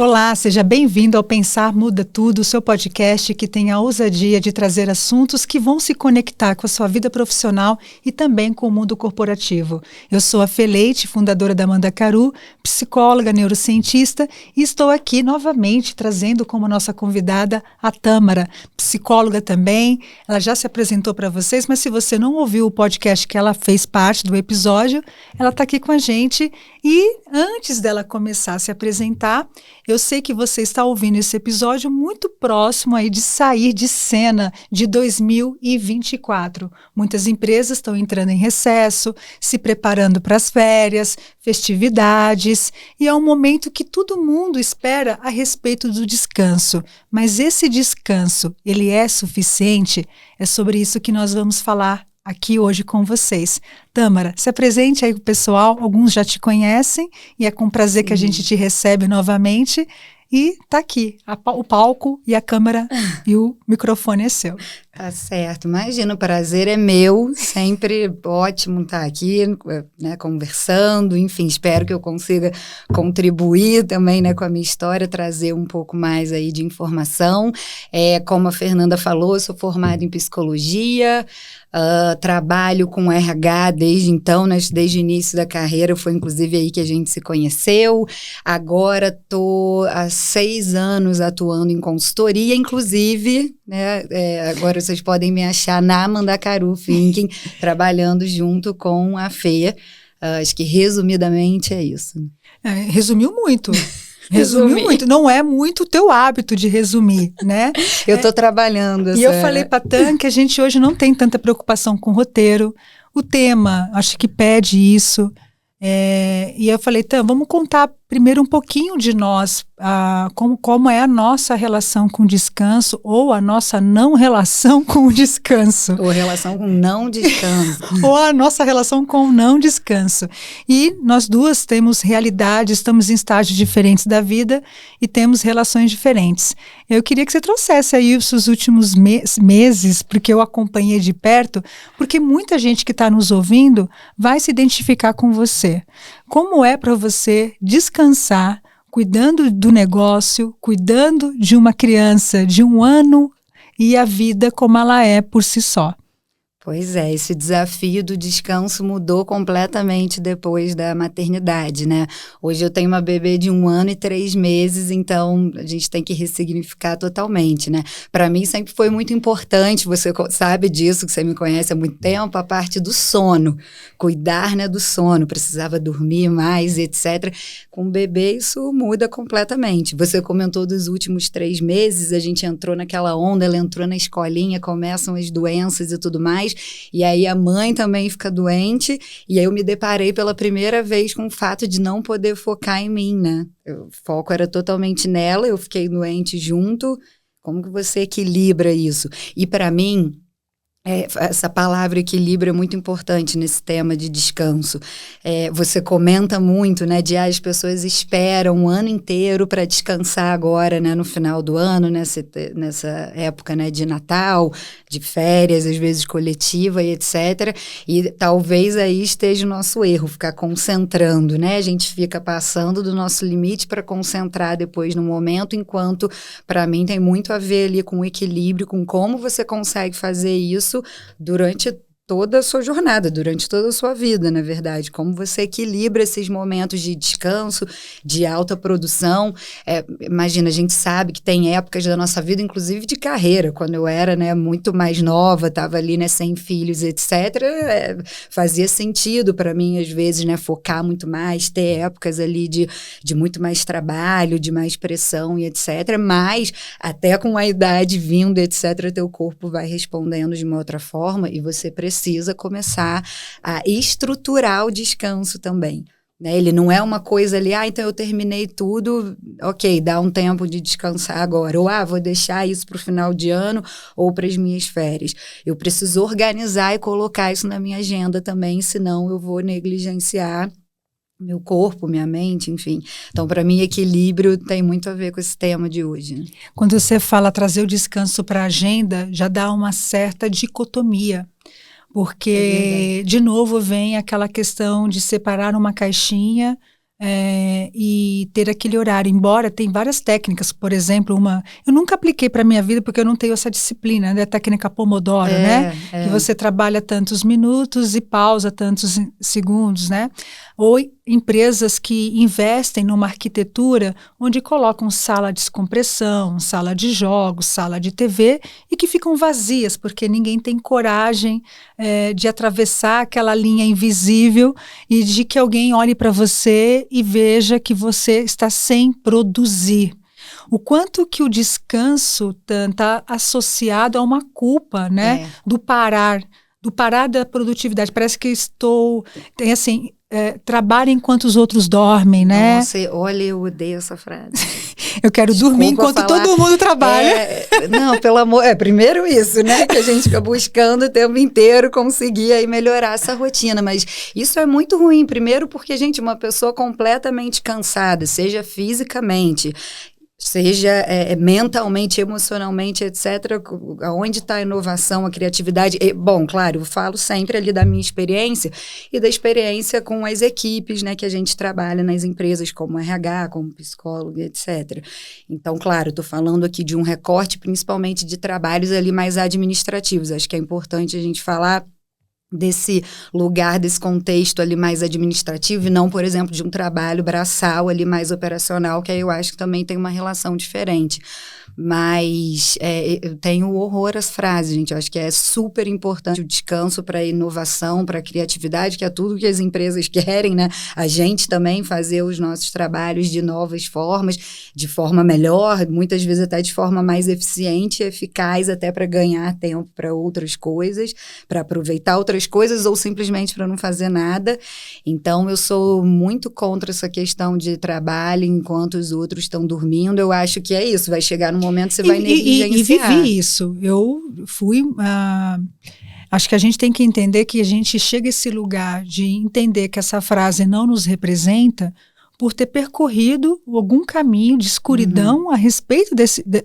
Olá, seja bem-vindo ao Pensar Muda Tudo, o seu podcast que tem a ousadia de trazer assuntos que vão se conectar com a sua vida profissional e também com o mundo corporativo. Eu sou a Fê Leite, fundadora da Mandacaru, psicóloga, neurocientista, e estou aqui novamente trazendo como nossa convidada a Tâmara, psicóloga também. Ela já se apresentou para vocês, mas se você não ouviu o podcast que ela fez parte do episódio, ela está aqui com a gente. E antes dela começar a se apresentar, eu sei que você está ouvindo esse episódio muito próximo aí de sair de cena de 2024. Muitas empresas estão entrando em recesso, se preparando para as férias, festividades, e é um momento que todo mundo espera a respeito do descanso. Mas esse descanso, ele é suficiente? É sobre isso que nós vamos falar aqui hoje com vocês. Tâmara, se apresente aí para o pessoal, alguns já te conhecem e é com prazer que a gente te recebe novamente e tá aqui, o palco e a câmera e o microfone é seu. Tá certo, imagina, o prazer é meu, sempre ótimo estar aqui, né, conversando, enfim, espero que eu consiga contribuir também, né, com a minha história, trazer um pouco mais aí de informação. Como a Fernanda falou, eu sou formada em psicologia, trabalho com RH desde então, né, desde o início da carreira, foi inclusive aí que a gente se conheceu. Agora estou há 6 anos atuando em consultoria, inclusive, né, agora vocês podem me achar na Mandacaru Thinking, trabalhando junto com a Fê. Acho que resumidamente é isso. Resumiu muito. Resumiu muito. Não é muito o teu hábito de resumir, né? Eu estou trabalhando. E eu falei para a Tan que a gente hoje não tem tanta preocupação com o roteiro. O tema, acho que pede isso. E eu falei, Tan, vamos contar primeiro um pouquinho de nós, como é a nossa relação com o descanso ou a nossa não relação com o descanso. Ou relação com não descanso. Ou a nossa relação com o não descanso. E nós duas temos realidades, estamos em estágios diferentes da vida e temos relações diferentes. Eu queria que você trouxesse aí os seus últimos meses, porque eu acompanhei de perto, porque muita gente que está nos ouvindo vai se identificar com você. Como é para você descansar, cuidando do negócio, cuidando de uma criança de 1 ano e a vida como ela é por si só? Pois é, esse desafio do descanso mudou completamente depois da maternidade, né? Hoje eu tenho uma bebê de 1 ano e 3 meses, então a gente tem que ressignificar totalmente, né? Para mim sempre foi muito importante, você sabe disso, que você me conhece há muito tempo, a parte do sono, cuidar, né, do sono, precisava dormir mais, etc. Com o bebê isso muda completamente. Você comentou dos últimos 3 meses, a gente entrou naquela onda, ela entrou na escolinha, começam as doenças e tudo mais, e aí a mãe também fica doente, e aí eu me deparei pela primeira vez com o fato de não poder focar em mim, né? O foco era totalmente nela, eu fiquei doente junto. Como que você equilibra isso? E para mim, essa palavra equilíbrio é muito importante nesse tema de descanso. Você comenta muito, né, de as pessoas esperam 1 ano inteiro para descansar agora, né, no final do ano, nessa época, né, de Natal, de férias, às vezes coletiva e etc. E talvez aí esteja o nosso erro, ficar concentrando, né? A gente fica passando do nosso limite para concentrar depois no momento, enquanto para mim tem muito a ver ali com o equilíbrio, com como você consegue fazer isso durante toda a sua jornada, durante toda a sua vida, na verdade. Como você equilibra esses momentos de descanso, de alta produção. Imagina, a gente sabe que tem épocas da nossa vida, inclusive de carreira, quando eu era, né, muito mais nova, estava ali, né, sem filhos, etc., fazia sentido para mim, às vezes, né, focar muito mais, ter épocas ali de muito mais trabalho, de mais pressão e etc., mas até com a idade vindo, etc., teu corpo vai respondendo de uma outra forma e você precisa começar a estruturar o descanso também, né? Ele não é uma coisa ali, então eu terminei tudo, ok, dá um tempo de descansar agora, ou vou deixar isso para o final de ano ou para as minhas férias. Eu preciso organizar e colocar isso na minha agenda também, senão eu vou negligenciar meu corpo, minha mente, enfim. Então, para mim, equilíbrio tem muito a ver com esse tema de hoje, né? Quando você fala trazer o descanso para a agenda, já dá uma certa dicotomia. Porque, de novo, vem aquela questão de separar uma caixinha e ter aquele horário, embora tem várias técnicas, por exemplo, eu nunca apliquei para a minha vida porque eu não tenho essa disciplina, né? A técnica Pomodoro, né? Que você trabalha tantos minutos e pausa tantos segundos, né? Ou empresas que investem numa arquitetura onde colocam sala de descompressão, sala de jogos, sala de TV e que ficam vazias, porque ninguém tem coragem de atravessar aquela linha invisível e de que alguém olhe para você e veja que você está sem produzir. O quanto que o descanso está associado a uma culpa, né? Do parar da produtividade. Parece que tem assim, trabalha enquanto os outros dormem, né? Nossa, olha, eu odeio essa frase. Eu quero dormir enquanto todo mundo trabalha. Não, pelo amor... primeiro isso, né? Que a gente fica buscando o tempo inteiro conseguir aí melhorar essa rotina. Mas isso é muito ruim. Primeiro porque, gente, uma pessoa completamente cansada, seja fisicamente, seja mentalmente, emocionalmente, etc., onde está a inovação, a criatividade. Bom, claro, eu falo sempre ali da minha experiência e da experiência com as equipes, né, que a gente trabalha nas empresas como RH, como psicólogo, etc. Então, claro, estou falando aqui de um recorte principalmente de trabalhos ali mais administrativos. Acho que é importante a gente falar desse lugar, desse contexto ali mais administrativo e não, por exemplo, de um trabalho braçal ali mais operacional, que aí eu acho que também tem uma relação diferente. Mas eu tenho horror às frases, gente. Eu acho que é super importante o descanso para a inovação, para a criatividade, que é tudo que as empresas querem, né? A gente também fazer os nossos trabalhos de novas formas, de forma melhor, muitas vezes até de forma mais eficiente e eficaz, até para ganhar tempo para outras coisas, para aproveitar outras coisas ou simplesmente para não fazer nada. Então, eu sou muito contra essa questão de trabalho enquanto os outros estão dormindo. Eu acho que é isso, vai chegar no momento que você vai negligenciar. E vivi isso. Eu fui... acho que a gente tem que entender que a gente chega a esse lugar de entender que essa frase não nos representa por ter percorrido algum caminho de escuridão a respeito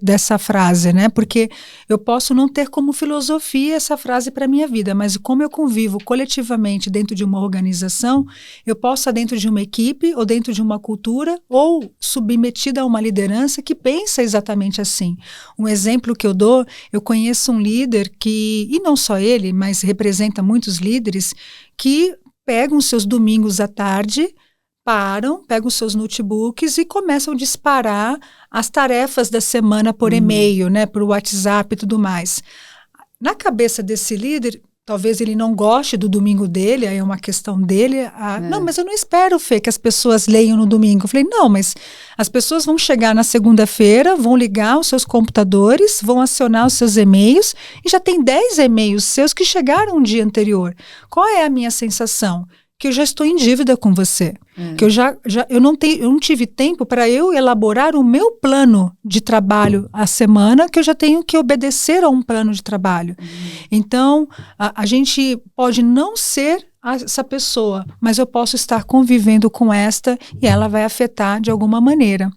dessa frase, né? Porque eu posso não ter como filosofia essa frase para a minha vida, mas como eu convivo coletivamente dentro de uma organização, eu posso estar dentro de uma equipe ou dentro de uma cultura ou submetida a uma liderança que pensa exatamente assim. Um exemplo que eu dou, eu conheço um líder que, e não só ele, mas representa muitos líderes, que pegam seus domingos à tarde, pegam seus notebooks e começam a disparar as tarefas da semana por e-mail, né, por WhatsApp e tudo mais. Na cabeça desse líder, talvez ele não goste do domingo dele, aí é uma questão dele. Não, mas eu não espero, Fê, que as pessoas leiam no domingo. Eu falei, não, mas as pessoas vão chegar na segunda-feira, vão ligar os seus computadores, vão acionar os seus e-mails e já tem 10 e-mails seus que chegaram no dia anterior. Qual é a minha sensação? Que eu já estou em dívida com você, que eu não tive tempo para eu elaborar o meu plano de trabalho a semana, que eu já tenho que obedecer a um plano de trabalho. Então, a gente pode não ser essa pessoa, mas eu posso estar convivendo com esta e ela vai afetar de alguma maneira.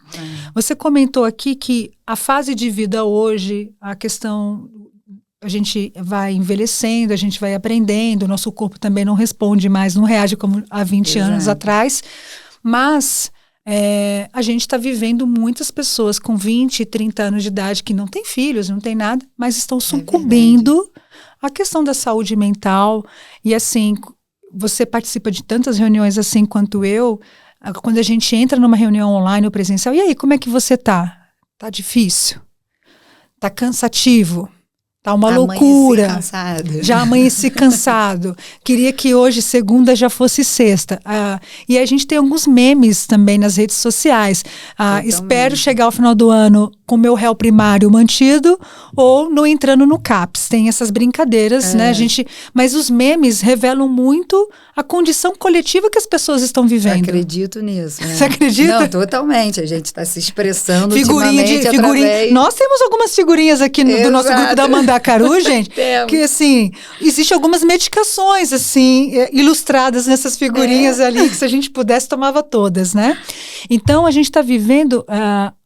Você comentou aqui que a fase de vida hoje, a questão... A gente vai envelhecendo, a gente vai aprendendo, o nosso corpo também não responde mais, não reage como há 20 anos atrás, mas a gente está vivendo muitas pessoas com 20, 30 anos de idade que não têm filhos, não têm nada, mas estão sucumbindo à questão da saúde mental. E assim, você participa de tantas reuniões assim quanto eu, quando a gente entra numa reunião online ou presencial, e aí, como é que você tá? Tá difícil? Tá cansativo? Tá uma loucura. Já amanheci cansado. Queria que hoje, segunda, já fosse sexta. E a gente tem alguns memes também nas redes sociais. Espero chegar ao final do ano com meu réu primário mantido ou não entrando no CAPS. Tem essas brincadeiras, né? Mas os memes revelam muito a condição coletiva que as pessoas estão vivendo. Eu acredito nisso. Você acredita? Não, totalmente. A gente está se expressando figurinha. Nós temos algumas figurinhas aqui do nosso grupo da Mandacaru, gente, que assim, existem algumas medicações assim, ilustradas nessas figurinhas ali, que se a gente pudesse tomava todas, né? Então a gente está vivendo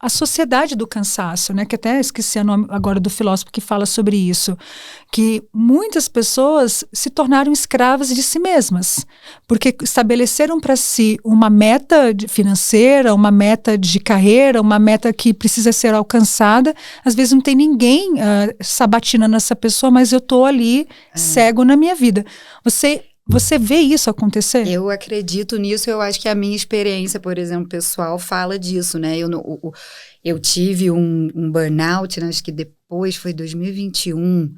a sociedade do cansaço, né? Que até esqueci o nome agora do filósofo que fala sobre isso, que muitas pessoas se tornaram escravas de si mesmas, porque estabeleceram para si uma meta financeira, uma meta de carreira, uma meta que precisa ser alcançada. Às vezes não tem ninguém sabatinando essa pessoa, mas eu estou ali cego na minha vida. Você vê isso acontecer? Eu acredito nisso, eu acho que a minha experiência, por exemplo, pessoal, fala disso, né? Eu tive um burnout, né? Acho que depois foi 2021,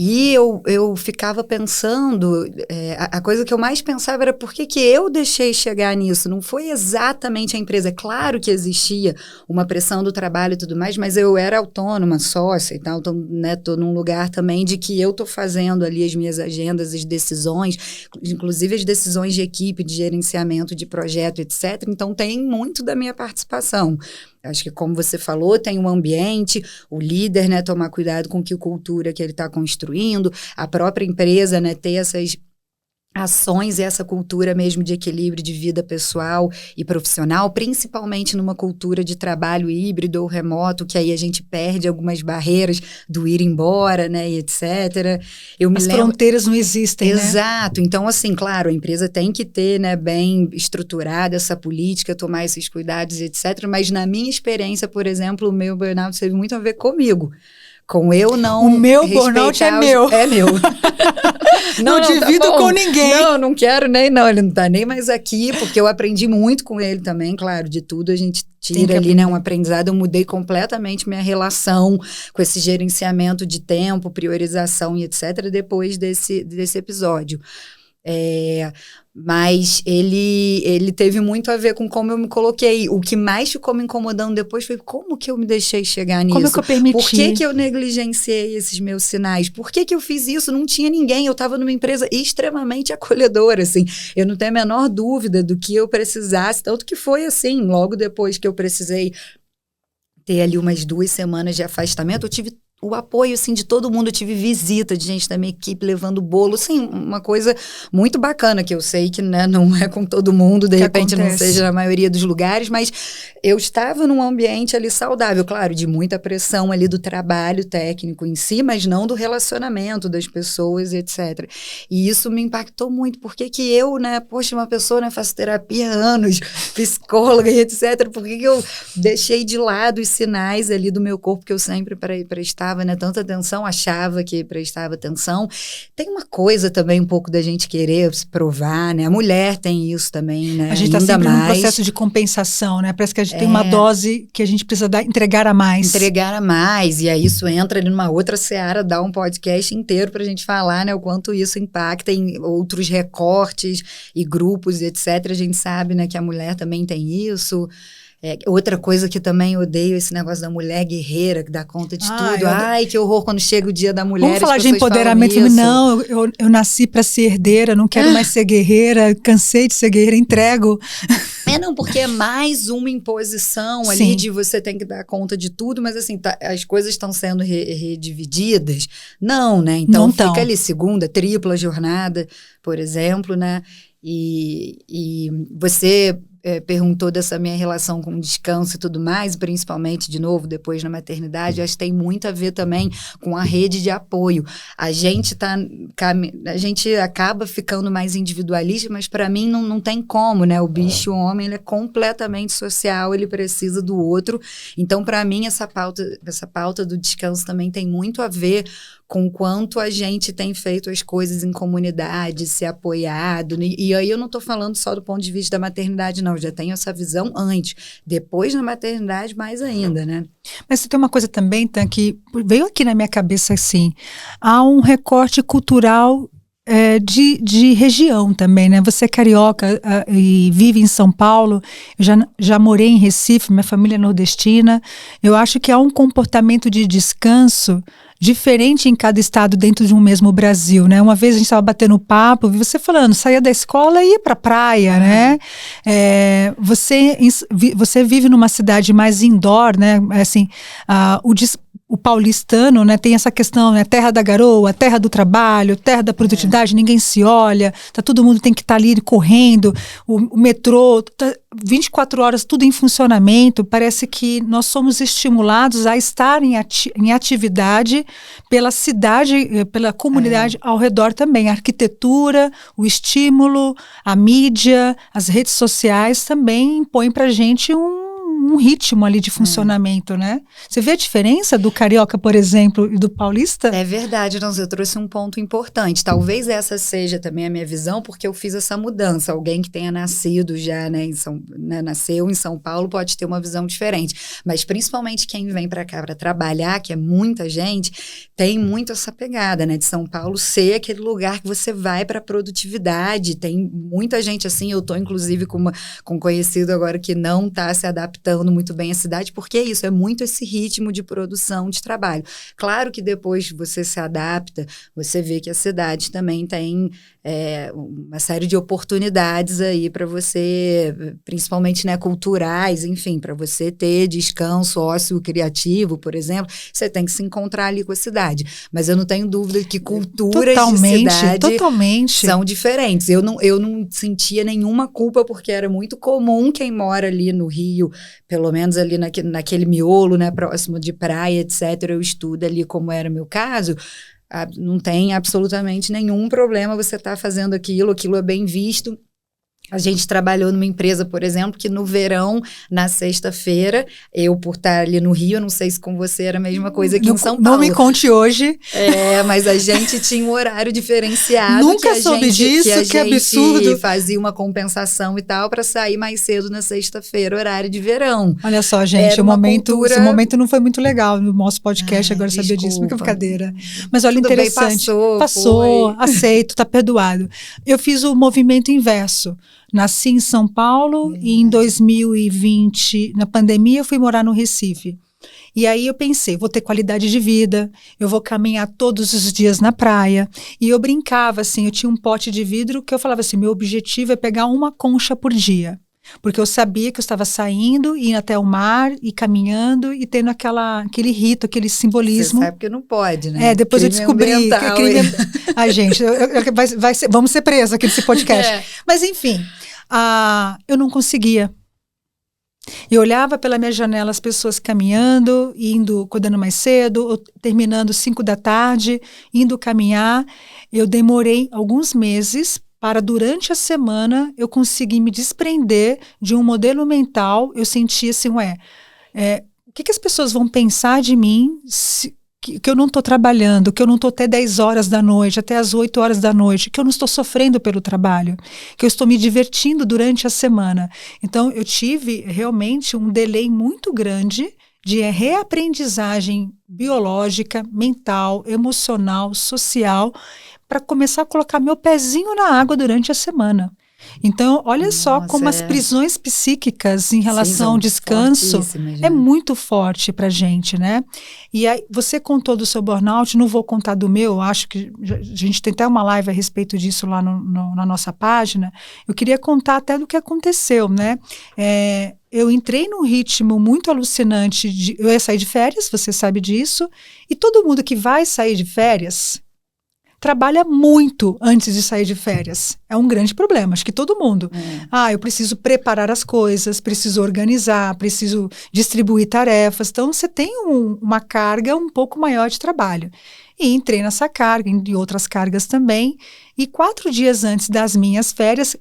e eu ficava pensando, a coisa que eu mais pensava era por que eu deixei chegar nisso? Não foi exatamente a empresa. Claro que existia uma pressão do trabalho e tudo mais, mas eu era autônoma, sócia e tal, então, né, tô num lugar também de que eu tô fazendo ali as minhas agendas, as decisões, inclusive as decisões de equipe, de gerenciamento de projeto, etc. Então, tem muito da minha participação. Acho que, como você falou, tem um ambiente, o líder, né, tomar cuidado com que cultura que ele está construindo, a própria empresa, né, ter essas ações e essa cultura mesmo de equilíbrio de vida pessoal e profissional, principalmente numa cultura de trabalho híbrido ou remoto, que aí a gente perde algumas barreiras do ir embora, né, e etc. As fronteiras não existem, né? Exato. Então, assim, claro, a empresa tem que ter, né, bem estruturada essa política, tomar esses cuidados, etc. Mas na minha experiência, por exemplo, o meu burnout teve muito a ver comigo. Com eu não o meu burnout é meu. É meu. Não divido tá com ninguém. Não quero ele não tá nem mais aqui, porque eu aprendi muito com ele também, claro, de tudo a gente tira ali, né, um aprendizado. Eu mudei completamente minha relação com esse gerenciamento de tempo, priorização e etc. depois desse episódio. Mas ele teve muito a ver com como eu me coloquei. O que mais ficou me incomodando depois foi como que eu me deixei chegar nisso. Como é que eu permiti? Por que eu negligenciei esses meus sinais? Por que eu fiz isso? Não tinha ninguém. Eu estava numa empresa extremamente acolhedora, assim. Eu não tenho a menor dúvida do que eu precisasse. Tanto que foi assim, logo depois que eu precisei ter ali umas 2 semanas de afastamento, eu tive o apoio, assim, de todo mundo. Eu tive visita de gente da minha equipe levando bolo, assim, uma coisa muito bacana, que eu sei que, né, não é com todo mundo, de repente não seja na maioria dos lugares, mas eu estava num ambiente ali saudável, claro, de muita pressão ali do trabalho técnico em si, mas não do relacionamento das pessoas, etc. E isso me impactou muito, porque que eu, né, poxa, uma pessoa, né, faço terapia há anos, psicóloga e etc., por que eu deixei de lado os sinais ali do meu corpo que eu sempre prestava, né, tanta atenção, achava que prestava atenção. Tem uma coisa também um pouco da gente querer se provar, né? A mulher tem isso também, né? A gente está sempre num processo de compensação, né? Parece que a gente tem uma dose que a gente precisa entregar a mais. Entregar a mais, e aí isso entra ali numa outra seara, dá um podcast inteiro pra gente falar, né, o quanto isso impacta em outros recortes e grupos, etc. A gente sabe, né, que a mulher também tem isso. Outra coisa que também odeio, esse negócio da mulher guerreira, que dá conta de tudo. Ai, que horror quando chega o dia da mulher. Vamos falar de empoderamento. Não, eu nasci para ser herdeira, não quero mais ser guerreira, cansei de ser guerreira, entrego. Não, porque é mais uma imposição ali. Sim. De você tem que dar conta de tudo, mas assim, as coisas estão sendo redivididas? Não, né? Então não fica ali segunda, tripla jornada, por exemplo, né? E você perguntou dessa minha relação com o descanso e tudo mais, principalmente, de novo, depois na maternidade, acho que tem muito a ver também com a rede de apoio. A gente acaba ficando mais individualista, mas para mim não tem como, né? O bicho, o homem, ele é completamente social, ele precisa do outro. Então, para mim, essa pauta do descanso também tem muito a ver com o quanto a gente tem feito as coisas em comunidade, se apoiado. E aí eu não estou falando só do ponto de vista da maternidade, não. Eu já tenho essa visão antes. Depois da maternidade, mais ainda, né? Mas tem uma coisa também, Tan, que veio aqui na minha cabeça assim. Há um recorte cultural de região também, né? Você é carioca e vive em São Paulo. Eu já morei em Recife, minha família é nordestina. Eu acho que há um comportamento de descanso diferente em cada estado dentro de um mesmo Brasil, né? Uma vez a gente estava batendo papo, vi você falando, saía da escola e ia para a praia, né? Você vive numa cidade mais indoor, né? Assim, o paulistano, né, tem essa questão, né, terra da garoa, terra do trabalho, terra da produtividade, ninguém se olha, todo mundo tem que estar ali correndo, o metrô, 24 horas, tudo em funcionamento. Parece que nós somos estimulados a estar em atividade pela cidade, pela comunidade ao redor também. A arquitetura, o estímulo, a mídia, as redes sociais também impõem pra gente um ritmo ali de funcionamento, né? Você vê a diferença do carioca, por exemplo, e do paulista? É verdade, não, eu trouxe um ponto importante. Talvez essa seja também a minha visão, porque eu fiz essa mudança. Alguém que tenha nascido já, né, nasceu em São Paulo, pode ter uma visão diferente. Mas principalmente quem vem para cá para trabalhar, que é muita gente, tem muito essa pegada, né, de São Paulo ser aquele lugar que você vai para produtividade. Tem muita gente assim, eu tô inclusive com um conhecido agora que não está se adaptando muito bem à cidade, porque é isso, é muito esse ritmo de produção de trabalho. Claro que depois você se adapta, você vê que a cidade também tem uma série de oportunidades aí para você, principalmente, né, culturais, enfim, para você ter descanso, ócio criativo, por exemplo, você tem que se encontrar ali com a cidade. Mas eu não tenho dúvida que culturas de cidade são diferentes. Eu não sentia nenhuma culpa, porque era muito comum quem mora ali no Rio, pelo menos ali naquele miolo, né, próximo de praia, etc. Eu estudo ali, como era o meu caso. Não tem absolutamente nenhum problema você estar fazendo aquilo é bem visto. A gente trabalhou numa empresa, por exemplo, que no verão, na sexta-feira, eu por estar ali no Rio, eu não sei se com você era a mesma coisa aqui em São Paulo. Não me conte hoje. Mas a gente tinha um horário diferenciado. Nunca soube disso, que absurdo. A gente fazia uma compensação e tal para sair mais cedo na sexta-feira, horário de verão. Olha só, gente, esse momento não foi muito legal no nosso podcast, agora saber disso, porque brincadeira. Mas olha, tudo interessante. Bem, passou, aceito, tá perdoado. Eu fiz o movimento inverso. Nasci em São Paulo e em 2020, na pandemia, eu fui morar no Recife. E aí eu pensei, vou ter qualidade de vida, eu vou caminhar todos os dias na praia. E eu brincava assim, eu tinha um pote de vidro que eu falava assim, meu objetivo é pegar uma concha por dia. Porque eu sabia que eu estava saindo, indo até o mar e caminhando e tendo aquele rito, aquele simbolismo. Você sabe que não pode, né? Depois eu descobri que Ai, gente, vamos ser presos aqui nesse podcast. Mas enfim, eu não conseguia. Eu olhava pela minha janela as pessoas caminhando, acordando mais cedo, terminando 5 da tarde, indo caminhar. Eu demorei alguns meses para, durante a semana, eu conseguir me desprender de um modelo mental. Eu sentia assim, o que as pessoas vão pensar de mim que eu não estou trabalhando, que eu não estou até 10 horas da noite, até as 8 horas da noite, que eu não estou sofrendo pelo trabalho, que eu estou me divertindo durante a semana. Então, eu tive realmente um delay muito grande de reaprendizagem biológica, mental, emocional, social, para começar a colocar meu pezinho na água durante a semana. Então, olha só como as prisões psíquicas em relação ao descanso é muito forte pra gente, né? E aí, você contou do seu burnout, não vou contar do meu, acho que a gente tem até uma live a respeito disso lá na nossa página. Eu queria contar até do que aconteceu, né? Eu entrei num ritmo muito alucinante, eu ia sair de férias, você sabe disso, e todo mundo que vai sair de férias trabalha muito antes de sair de férias. É um grande problema, acho que todo mundo. Eu preciso preparar as coisas, preciso organizar, preciso distribuir tarefas. Então, você tem uma carga um pouco maior de trabalho. E entrei nessa carga, e outras cargas também. E 4 dias antes das minhas férias,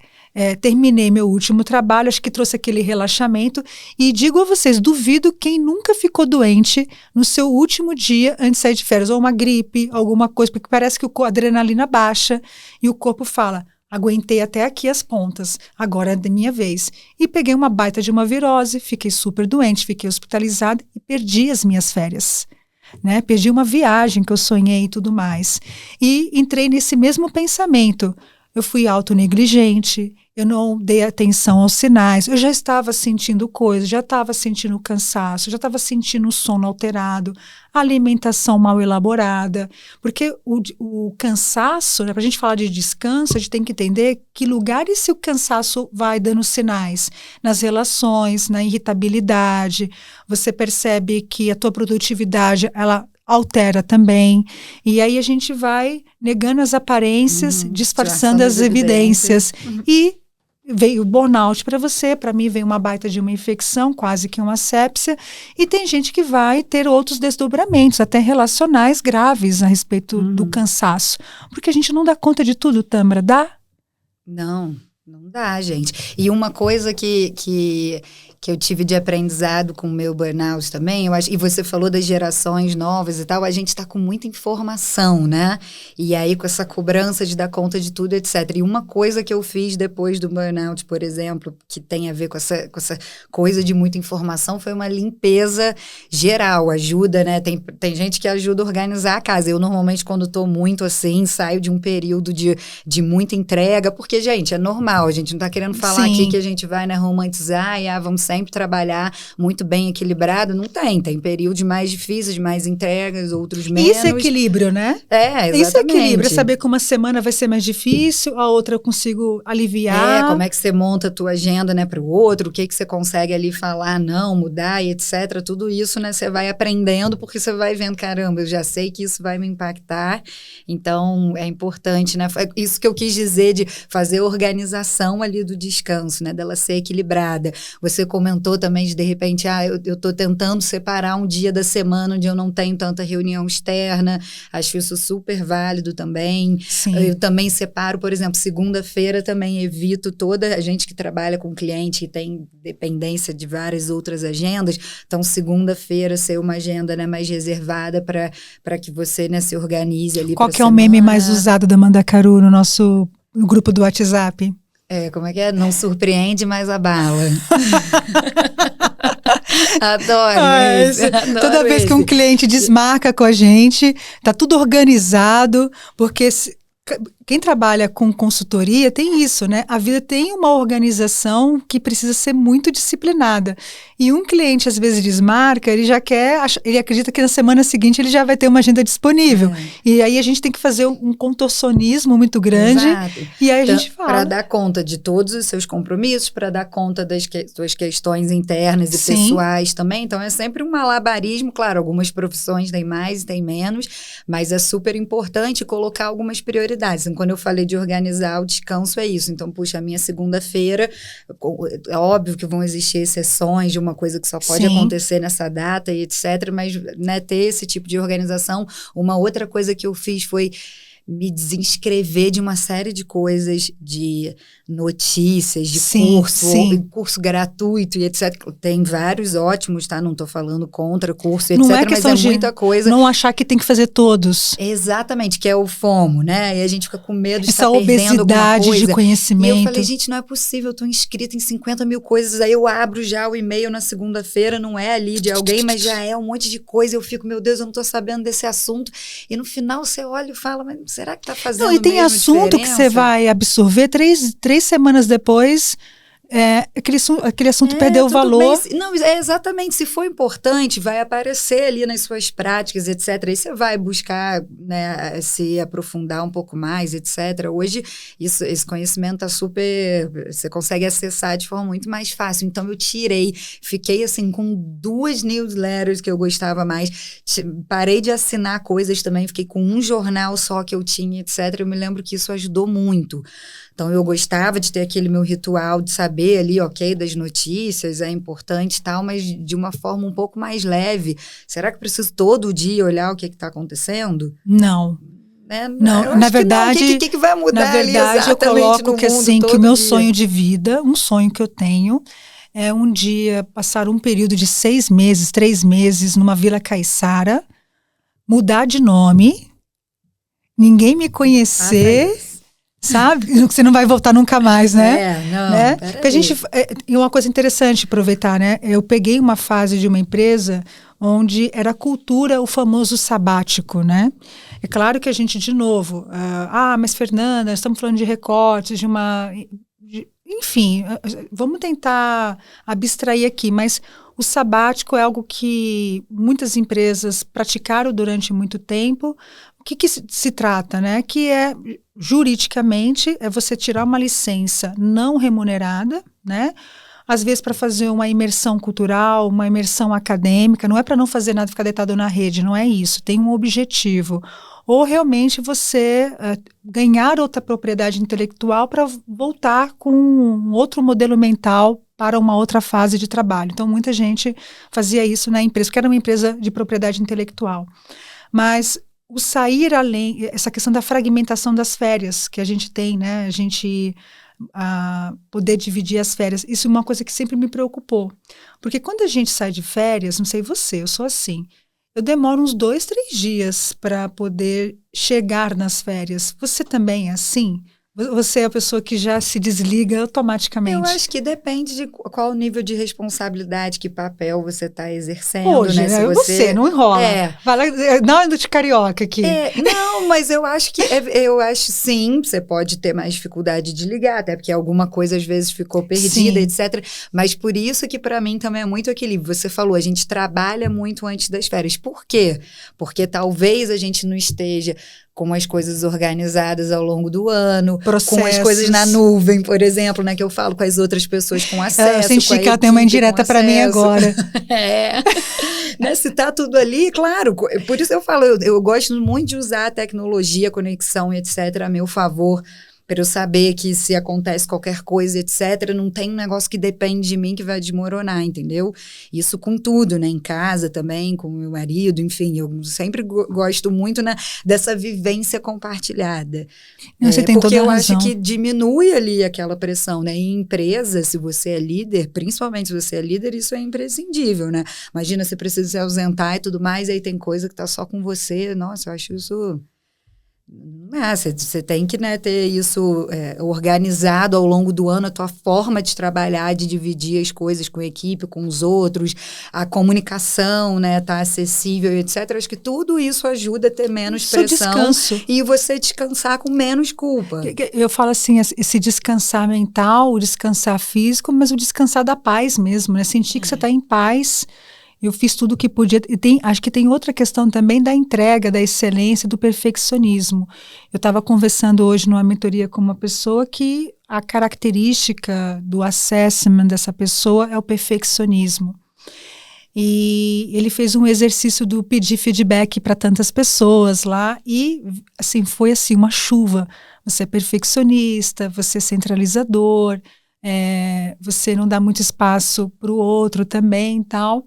terminei meu último trabalho, acho que trouxe aquele relaxamento. E digo a vocês, duvido quem nunca ficou doente no seu último dia antes de sair de férias, ou uma gripe, alguma coisa, porque parece que a adrenalina baixa e o corpo fala, aguentei até aqui as pontas, agora é da minha vez. E peguei uma baita de uma virose, fiquei super doente, fiquei hospitalizada e perdi as minhas férias. Né? Perdi uma viagem que eu sonhei e tudo mais. E entrei nesse mesmo pensamento. eu fui autonegligente, eu não dei atenção aos sinais, eu já estava sentindo coisas, já estava sentindo cansaço, já estava sentindo o sono alterado, alimentação mal elaborada, porque o cansaço, para a gente falar de descanso, a gente tem que entender que lugares se o cansaço vai dando sinais, nas relações, na irritabilidade, você percebe que a tua produtividade, ela altera também, e aí a gente vai negando as aparências, disfarçando as evidências, e veio o burnout para você, para mim veio uma baita de uma infecção, quase que uma sepsia, e tem gente que vai ter outros desdobramentos, até relacionais graves a respeito do cansaço, porque a gente não dá conta de tudo, Tâmara, dá? Não dá, gente. E uma coisa que eu tive de aprendizado com o meu burnout também, eu acho, e você falou das gerações novas e tal, a gente está com muita informação, né? E aí com essa cobrança de dar conta de tudo, etc. E uma coisa que eu fiz depois do burnout, por exemplo, que tem a ver com essa coisa de muita informação, foi uma limpeza geral, ajuda, né? Tem gente que ajuda a organizar a casa. Eu normalmente, quando estou muito assim, saio de um período de muita entrega, porque, gente, é normal, a gente não está querendo falar Sim. aqui que a gente vai, né, romantizar e vamos sempre trabalhar muito bem equilibrado, não tem períodos mais difíceis, mais entregas, outros menos. Isso é equilíbrio, né? Exatamente. Isso é equilíbrio, é saber que uma semana vai ser mais difícil, a outra eu consigo aliviar. Como é que você monta a tua agenda, né, para o outro, o que você consegue ali falar, não, mudar e etc. Tudo isso, né, você vai aprendendo, porque você vai vendo, caramba, eu já sei que isso vai me impactar, então é importante, né, isso que eu quis dizer de fazer organização ali do descanso, né, dela ser equilibrada. Você comentou também de repente, eu tô tentando separar um dia da semana onde eu não tenho tanta reunião externa, acho isso super válido também. Sim. Eu também separo, por exemplo, segunda-feira também evito toda a gente que trabalha com cliente e tem dependência de várias outras agendas, então segunda-feira ser uma agenda, né, mais reservada para que você, né, se organize ali. Qual que é o meme mais usado da Mandacaru no nosso grupo do WhatsApp? Como é que é? Não surpreende, mas abala. Adoro isso. Toda vez que um cliente desmarca com a gente, tá tudo organizado, porque quem trabalha com consultoria tem isso, né? A vida tem uma organização que precisa ser muito disciplinada. E um cliente, às vezes, desmarca, ele já quer, ele acredita que na semana seguinte ele já vai ter uma agenda disponível. E aí a gente tem que fazer um contorcionismo muito grande. Exato. E aí a gente fala. Para dar conta de todos os seus compromissos, para dar conta das suas questões internas e pessoais também. Então é sempre um malabarismo. Claro, algumas profissões têm mais e têm menos, mas é super importante colocar algumas prioridades. Então, quando eu falei de organizar o descanso, é isso. Então, puxa, a minha segunda-feira, é óbvio que vão existir exceções de uma coisa que só pode acontecer nessa data e etc., mas, né, ter esse tipo de organização. Uma outra coisa que eu fiz foi me desinscrever de uma série de coisas, de notícias, de curso gratuito e etc. Tem vários ótimos, tá? Não tô falando contra curso, etc., mas é muita coisa. Não achar que tem que fazer todos. Exatamente, que é o FOMO, né? E a gente fica com medo de essa estar perdendo alguma coisa. obesidade de conhecimento. E eu falei, gente, não é possível, eu tô inscrita em 50 mil coisas, aí eu abro já o e-mail na segunda-feira, não é ali de alguém, mas já é um monte de coisa, eu fico, meu Deus, eu não tô sabendo desse assunto. E no final você olha e fala, mas será que tá fazendo mesmo diferença? Não, e tem assunto que você vai absorver três semanas depois, aquele assunto perdeu o valor. Bem, não, exatamente, se for importante, vai aparecer ali nas suas práticas, etc. Aí você vai buscar, né, se aprofundar um pouco mais, etc. Hoje, esse conhecimento tá super... Você consegue acessar de forma muito mais fácil. Então, eu fiquei assim com 2 newsletters que eu gostava mais, parei de assinar coisas também, fiquei com um jornal só que eu tinha, etc. Eu me lembro que isso ajudou muito. Então, eu gostava de ter aquele meu ritual de saber ali, ok, das notícias, é importante e tal, mas de uma forma um pouco mais leve. Será que preciso todo dia olhar o que está acontecendo? Não. Não, na verdade... O que vai mudar na verdade, ali eu coloco que assim, que o meu sonho de vida, um sonho que eu tenho, é um dia passar um período de 6 meses, 3 meses numa Vila Caiçara, mudar de nome, ninguém me conhecer... Sabe? Você não vai voltar nunca mais, né? Não. Porque a gente, e uma coisa interessante aproveitar, né? Eu peguei uma fase de uma empresa onde era cultura o famoso sabático, né? É claro que a gente, de novo, mas Fernanda, estamos falando de recortes, enfim, vamos tentar abstrair aqui, mas o sabático é algo que muitas empresas praticaram durante muito tempo. O que se trata, né? Que juridicamente, você tirar uma licença não remunerada, né? Às vezes para fazer uma imersão cultural, uma imersão acadêmica, não é para não fazer nada, ficar deitado na rede, não é isso, tem um objetivo. Ou realmente você ganhar outra propriedade intelectual para voltar com um outro modelo mental para uma outra fase de trabalho. Então, muita gente fazia isso na empresa, porque era uma empresa de propriedade intelectual. Mas o sair além, essa questão da fragmentação das férias que a gente tem, né? A gente poder dividir as férias, isso é uma coisa que sempre me preocupou. Porque quando a gente sai de férias, não sei você, eu sou assim, eu demoro uns 2, 3 dias para poder chegar nas férias. Você também é assim? Você é a pessoa que já se desliga automaticamente? Eu acho que depende de qual nível de responsabilidade, que papel você está exercendo. Hoje, né? Se você não enrola. Fala, não é do de carioca aqui. Não, mas eu acho que sim, você pode ter mais dificuldade de ligar, até porque alguma coisa às vezes ficou perdida, etc. Mas por isso que para mim também é muito equilíbrio. Você falou, a gente trabalha muito antes das férias. Por quê? Porque talvez a gente não esteja com as coisas organizadas ao longo do ano, processos. Com as coisas na nuvem, por exemplo, né, que eu falo com as outras pessoas com acesso. Eu senti que ela tem uma indireta para mim agora. Né, se tá tudo ali, claro, por isso eu falo, eu gosto muito de usar a tecnologia, conexão, etc., a meu favor, para eu saber que se acontece qualquer coisa, etc., não tem um negócio que depende de mim que vai desmoronar, entendeu? Isso com tudo, né? Em casa também, com o meu marido, enfim, eu sempre gosto muito, né, dessa vivência compartilhada. Você tem porque toda a razão. Acho que diminui ali aquela pressão, né? Em empresa, se você é líder, principalmente se você é líder, isso é imprescindível, né? Imagina, você precisa se ausentar e tudo mais, e aí tem coisa que tá só com você. Nossa, eu acho isso... Você tem que, né, ter isso organizado ao longo do ano, a tua forma de trabalhar, de dividir as coisas com a equipe, com os outros, a comunicação, né, tá acessível, etc. Acho que tudo isso ajuda a ter menos pressão descanso. E você descansar com menos culpa. Eu falo assim, esse descansar mental, o descansar físico, mas o descansar da paz mesmo, né? Sentir que você está em paz. Eu fiz tudo o que podia. E acho que tem outra questão também da entrega, da excelência, do perfeccionismo. Eu estava conversando hoje numa mentoria com uma pessoa que a característica do assessment dessa pessoa é o perfeccionismo. E ele fez um exercício do pedir feedback para tantas pessoas lá e assim, foi assim, uma chuva. Você é perfeccionista, você é centralizador, você não dá muito espaço para o outro também e tal.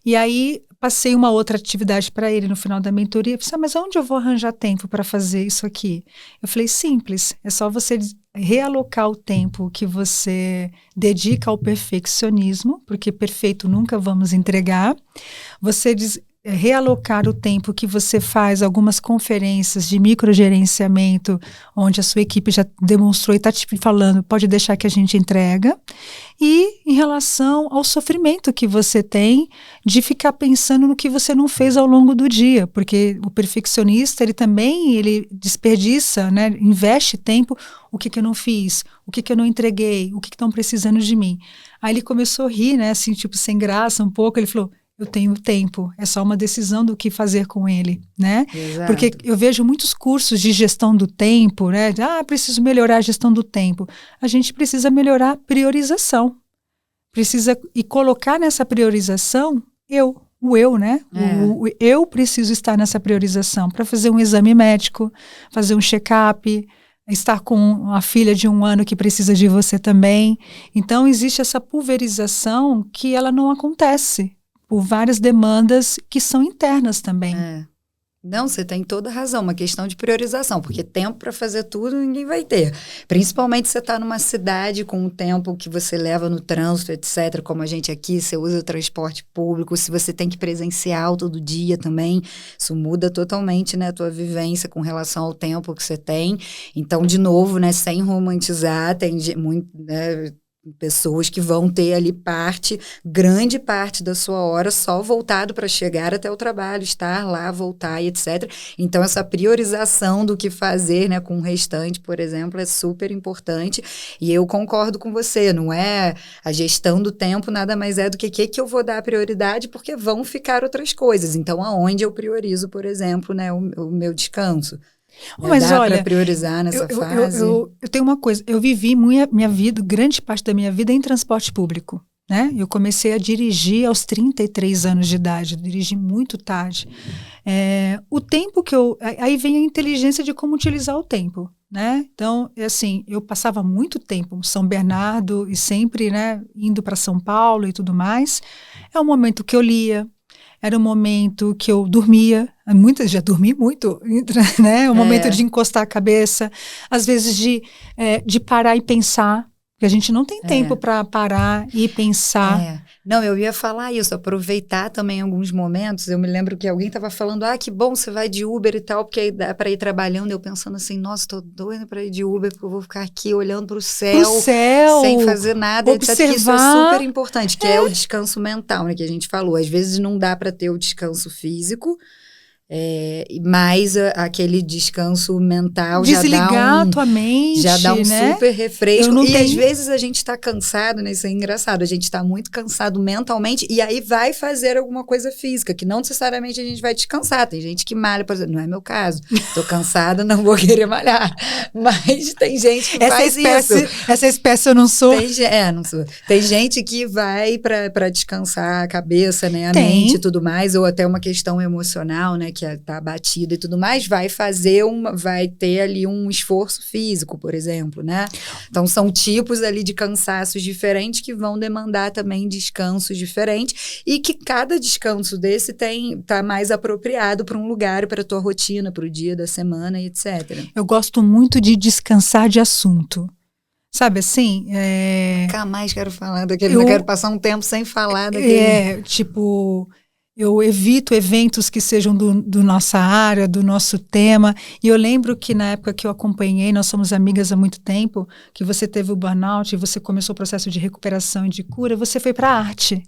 E aí, passei uma outra atividade para ele no final da mentoria. Eu falei, mas onde eu vou arranjar tempo para fazer isso aqui? Eu falei, simples, é só você realocar o tempo que você dedica ao perfeccionismo, porque perfeito nunca vamos entregar. Você realocar o tempo que você faz algumas conferências de microgerenciamento, onde a sua equipe já demonstrou e está te falando, pode deixar que a gente entrega. E em relação ao sofrimento que você tem de ficar pensando no que você não fez ao longo do dia, porque o perfeccionista, ele desperdiça, né, investe tempo, o que eu não fiz, o que eu não entreguei, o que estão precisando de mim. Aí ele começou a rir, né, assim, tipo, sem graça um pouco, ele falou, eu tenho tempo, é só uma decisão do que fazer com ele, né? Exato. Porque eu vejo muitos cursos de gestão do tempo, né? Preciso melhorar a gestão do tempo. A gente precisa melhorar a priorização. Precisa e colocar nessa priorização o eu, né? Eu preciso estar nessa priorização para fazer um exame médico, fazer um check-up, estar com a filha de 1 ano que precisa de você também. Então, existe essa pulverização que ela não acontece por várias demandas que são internas também. Não, você tem toda a razão, uma questão de priorização, porque tempo para fazer tudo ninguém vai ter. Principalmente se você está numa cidade com o tempo que você leva no trânsito, etc., como a gente aqui, você usa o transporte público, se você tem que presenciar todo dia também, isso muda totalmente, né, a tua vivência com relação ao tempo que você tem. Então, de novo, né, sem romantizar, tem muito... né, pessoas que vão ter ali grande parte da sua hora só voltado para chegar até o trabalho, estar lá, voltar e etc. Então, essa priorização do que fazer, né, com o restante, por exemplo, é super importante. E eu concordo com você, não é a gestão do tempo, nada mais é do que eu vou dar prioridade, porque vão ficar outras coisas. Então, aonde eu priorizo, por exemplo, né, o meu descanso. Mas dá olha, para priorizar nessa fase? Eu tenho uma coisa, eu vivi minha vida, grande parte da minha vida em transporte público, né? Eu comecei a dirigir aos 33 anos de idade, dirigi muito tarde. O tempo aí vem a inteligência de como utilizar o tempo, né? Então, assim, eu passava muito tempo em São Bernardo e sempre, né, indo para São Paulo e tudo mais. É o momento que eu lia. Era um momento que eu dormia, já dormi muito, né? Um momento de encostar a cabeça, às vezes de parar e pensar, porque a gente não tem tempo para parar e pensar. Não, eu ia falar isso, aproveitar também alguns momentos. Eu me lembro que alguém estava falando, que bom, você vai de Uber e tal, porque aí dá para ir trabalhando. Eu pensando assim, nossa, estou doida para ir de Uber, porque eu vou ficar aqui olhando para o céu, sem fazer nada, observar. etc. Que isso é super importante, que é o descanso mental, né, que a gente falou. Às vezes não dá para ter o descanso físico, mas aquele descanso mental desligar a tua mente, já dá um né? super refresco. Às vezes a gente tá cansado, né? Isso é engraçado. A gente tá muito cansado mentalmente e aí vai fazer alguma coisa física, que não necessariamente a gente vai descansar. Tem gente que malha, por exemplo, não é meu caso. Tô cansada, não vou querer malhar. Mas tem gente que faz isso. Essa espécie eu não sou. Não sou. Tem gente que vai para descansar a cabeça, né? A mente e tudo mais, ou até uma questão emocional, né? Que tá abatida e tudo mais, vai ter ali um esforço físico, por exemplo, né? Então, são tipos ali de cansaços diferentes que vão demandar também descansos diferentes e que cada descanso desse tá mais apropriado para um lugar, para a tua rotina, para o dia da semana e etc. Eu gosto muito de descansar de assunto. Sabe assim? Nunca mais quero falar daquele, eu quero passar um tempo sem falar daquele. Eu evito eventos que sejam do nossa área, do nosso tema. E eu lembro que na época que eu acompanhei, nós somos amigas há muito tempo, que você teve o burnout e você começou o processo de recuperação e de cura, você foi para a arte.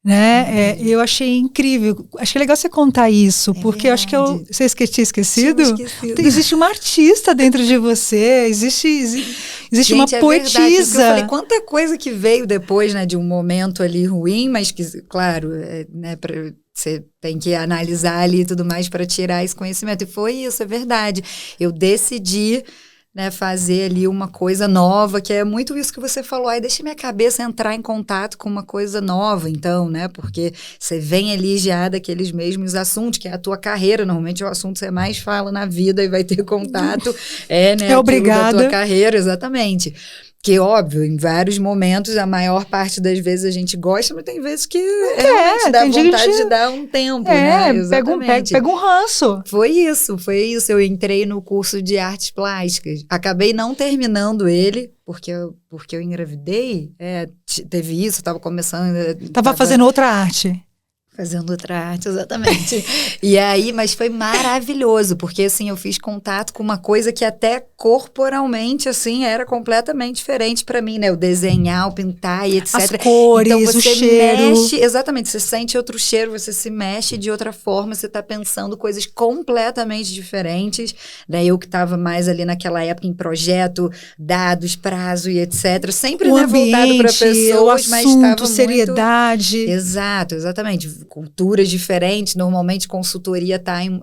Né? Eu achei incrível. Achei legal você contar isso, porque eu acho que você tinha esquecido? Existe uma artista dentro de você, existe gente, uma poetisa. Eu falei, quanta coisa que veio depois, né, de um momento ali ruim, mas que, claro, né, você tem que analisar ali e tudo mais para tirar esse conhecimento. E foi isso, é verdade. Eu decidi, né, fazer ali uma coisa nova, que é muito isso que você falou, deixa minha cabeça entrar em contato com uma coisa nova, então, né, porque você vem ali já daqueles mesmos assuntos, que é a tua carreira, normalmente é o assunto que você mais fala na vida e vai ter contato, né, obrigada. Da tua carreira, exatamente. Que, óbvio, em vários momentos, a maior parte das vezes a gente gosta, mas tem vezes que realmente dá vontade de dar um tempo, né? Exatamente. Pega um ranço. Foi isso. Eu entrei no curso de artes plásticas. Acabei não terminando ele, porque eu engravidei. Teve isso, estava começando... Tava fazendo outra arte. Fazendo outra arte, exatamente. E aí, mas foi maravilhoso, porque assim, eu fiz contato com uma coisa que até corporalmente, assim, era completamente diferente para mim, né? O desenhar, o pintar e etc. As cores, então, você o cheiro. Exatamente, você sente outro cheiro, você se mexe de outra forma, você tá pensando coisas completamente diferentes. Daí eu que estava mais ali naquela época em projeto, dados, prazo e etc. Sempre, né, voltado para pessoas, o assunto, mas estava seriedade. Muito... Exato, exatamente. Culturas diferentes, normalmente consultoria está em,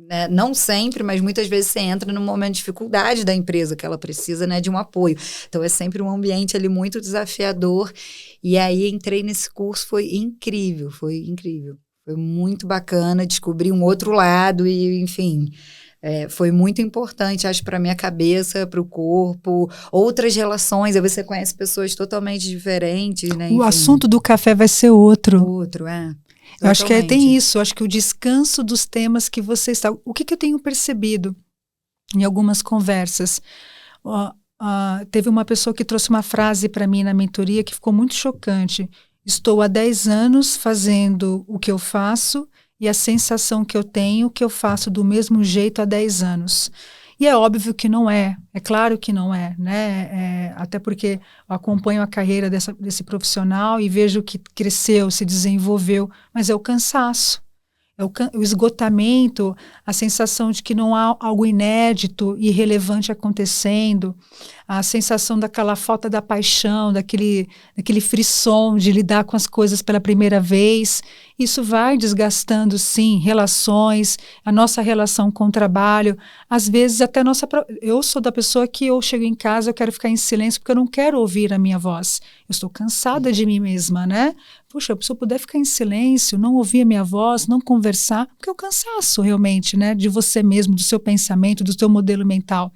né, não sempre, mas muitas vezes você entra num momento de dificuldade da empresa, que ela precisa, né, de um apoio. Então é sempre um ambiente ali muito desafiador. E aí entrei nesse curso, foi incrível. Foi muito bacana, descobri um outro lado e, enfim... foi muito importante, acho, para minha cabeça, para o corpo, outras relações, aí você conhece pessoas totalmente diferentes, né? O assunto do café vai ser outro. Eu acho que tem isso, acho que o descanso dos temas que você está... O que eu tenho percebido em algumas conversas? Teve uma pessoa que trouxe uma frase para mim na mentoria que ficou muito chocante. Estou há 10 anos fazendo o que eu faço e a sensação que eu tenho que eu faço do mesmo jeito há 10 anos. E é óbvio que não é claro que não é, né? Até porque eu acompanho a carreira desse profissional e vejo que cresceu, se desenvolveu, mas é o cansaço. O esgotamento, a sensação de que não há algo inédito e irrelevante acontecendo, a sensação daquela falta da paixão, daquele frisson de lidar com as coisas pela primeira vez. Isso vai desgastando, sim, relações, a nossa relação com o trabalho, às vezes até a nossa... Eu sou da pessoa que eu chego em casa, eu quero ficar em silêncio porque eu não quero ouvir a minha voz. Eu estou cansada de mim mesma, né? Puxa, se eu puder ficar em silêncio, não ouvir a minha voz, não conversar, porque é o cansaço realmente, né? De você mesmo, do seu pensamento, do seu modelo mental.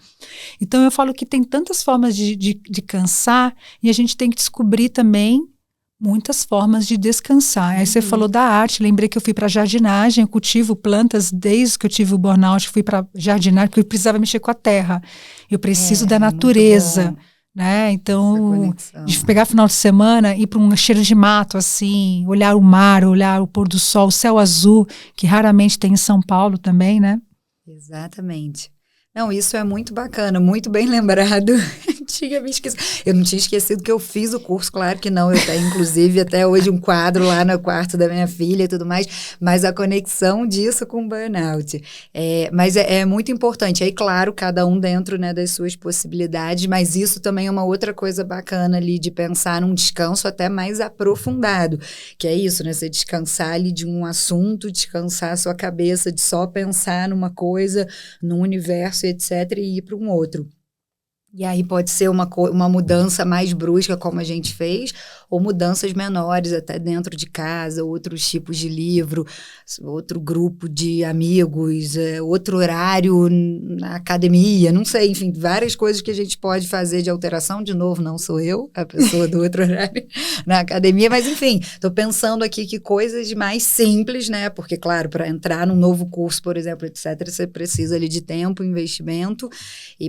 Então eu falo que tem tantas formas de cansar e a gente tem que descobrir também muitas formas de descansar. Aí você falou da arte, lembrei que eu fui para jardinagem, eu cultivo plantas desde que eu tive o burnout, fui para jardinagem porque eu precisava mexer com a terra. Eu preciso da natureza. Né? Então, de pegar final de semana, ir para um cheiro de mato, assim, olhar o mar, olhar o pôr do sol, o céu azul, que raramente tem em São Paulo também, né? Exatamente. Não, isso é muito bacana, muito bem lembrado. Eu não tinha esquecido que eu fiz o curso, claro que não. Eu tenho, inclusive, até hoje um quadro lá no quarto da minha filha e tudo mais, mas a conexão disso com o burnout. Mas é muito importante. Aí, claro, cada um dentro, né, das suas possibilidades, mas isso também é uma outra coisa bacana ali de pensar num descanso até mais aprofundado, que é isso, né? Você descansar ali de um assunto, descansar a sua cabeça de só pensar numa coisa, num universo, etc., e ir para um outro. E aí pode ser uma mudança mais brusca, como a gente fez, ou mudanças menores, até dentro de casa, outros tipos de livro, outro grupo de amigos, outro horário na academia, não sei, enfim, várias coisas que a gente pode fazer de alteração. De novo, não sou eu, a pessoa do outro horário na academia, mas enfim, estou pensando aqui que coisas mais simples, né? Porque, claro, para entrar num novo curso, por exemplo, etc., você precisa ali de tempo, investimento,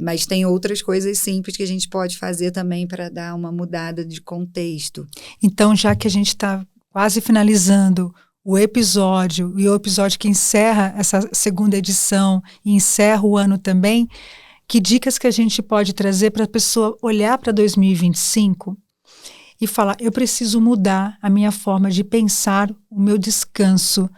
mas tem outras coisas simples que a gente pode fazer também para dar uma mudada de contexto. Então, já que a gente está quase finalizando o episódio, e o episódio que encerra essa segunda edição e encerra o ano também, que dicas que a gente pode trazer para a pessoa olhar para 2025 e falar, eu preciso mudar a minha forma de pensar o meu descanso.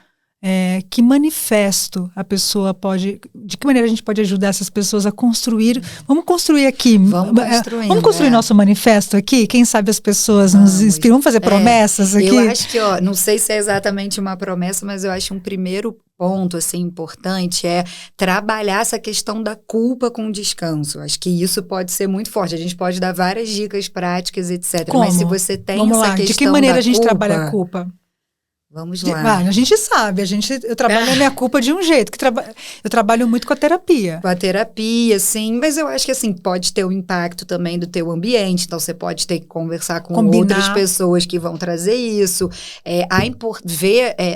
Que manifesto a pessoa pode... De que maneira a gente pode ajudar essas pessoas a construir... Vamos construir aqui. Vamos construir nosso manifesto aqui? Quem sabe as pessoas nos inspiram. Vamos fazer promessas aqui? Eu acho que, não sei se é exatamente uma promessa, mas eu acho um primeiro ponto, assim, importante é trabalhar essa questão da culpa com o descanso. Acho que isso pode ser muito forte. A gente pode dar várias dicas práticas, etc. Como? Mas se você tem Vamos essa lá. questão de que maneira da a gente culpa, trabalha a culpa? Vamos lá. A gente sabe, eu trabalho a minha culpa de um jeito, eu trabalho muito com a terapia. Com a terapia, sim, mas eu acho que assim, pode ter o impacto também do teu ambiente, então você pode ter que conversar com outras pessoas que vão trazer isso,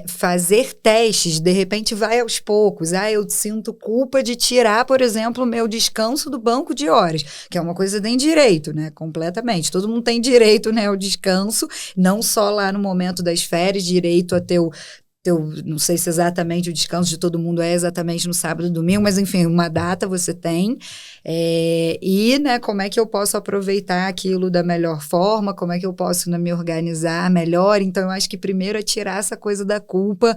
fazer testes, de repente vai aos poucos, eu sinto culpa de tirar, por exemplo, o meu descanso do banco de horas, que é uma coisa que tem direito, né, completamente, todo mundo tem direito, né, ao descanso, não só lá no momento das férias, direito a teu, não sei se exatamente o descanso de todo mundo é exatamente no sábado e domingo, mas enfim, uma data você tem, e, né, como é que eu posso aproveitar aquilo da melhor forma, como é que eu posso, né, me organizar melhor. Então eu acho que primeiro é tirar essa coisa da culpa,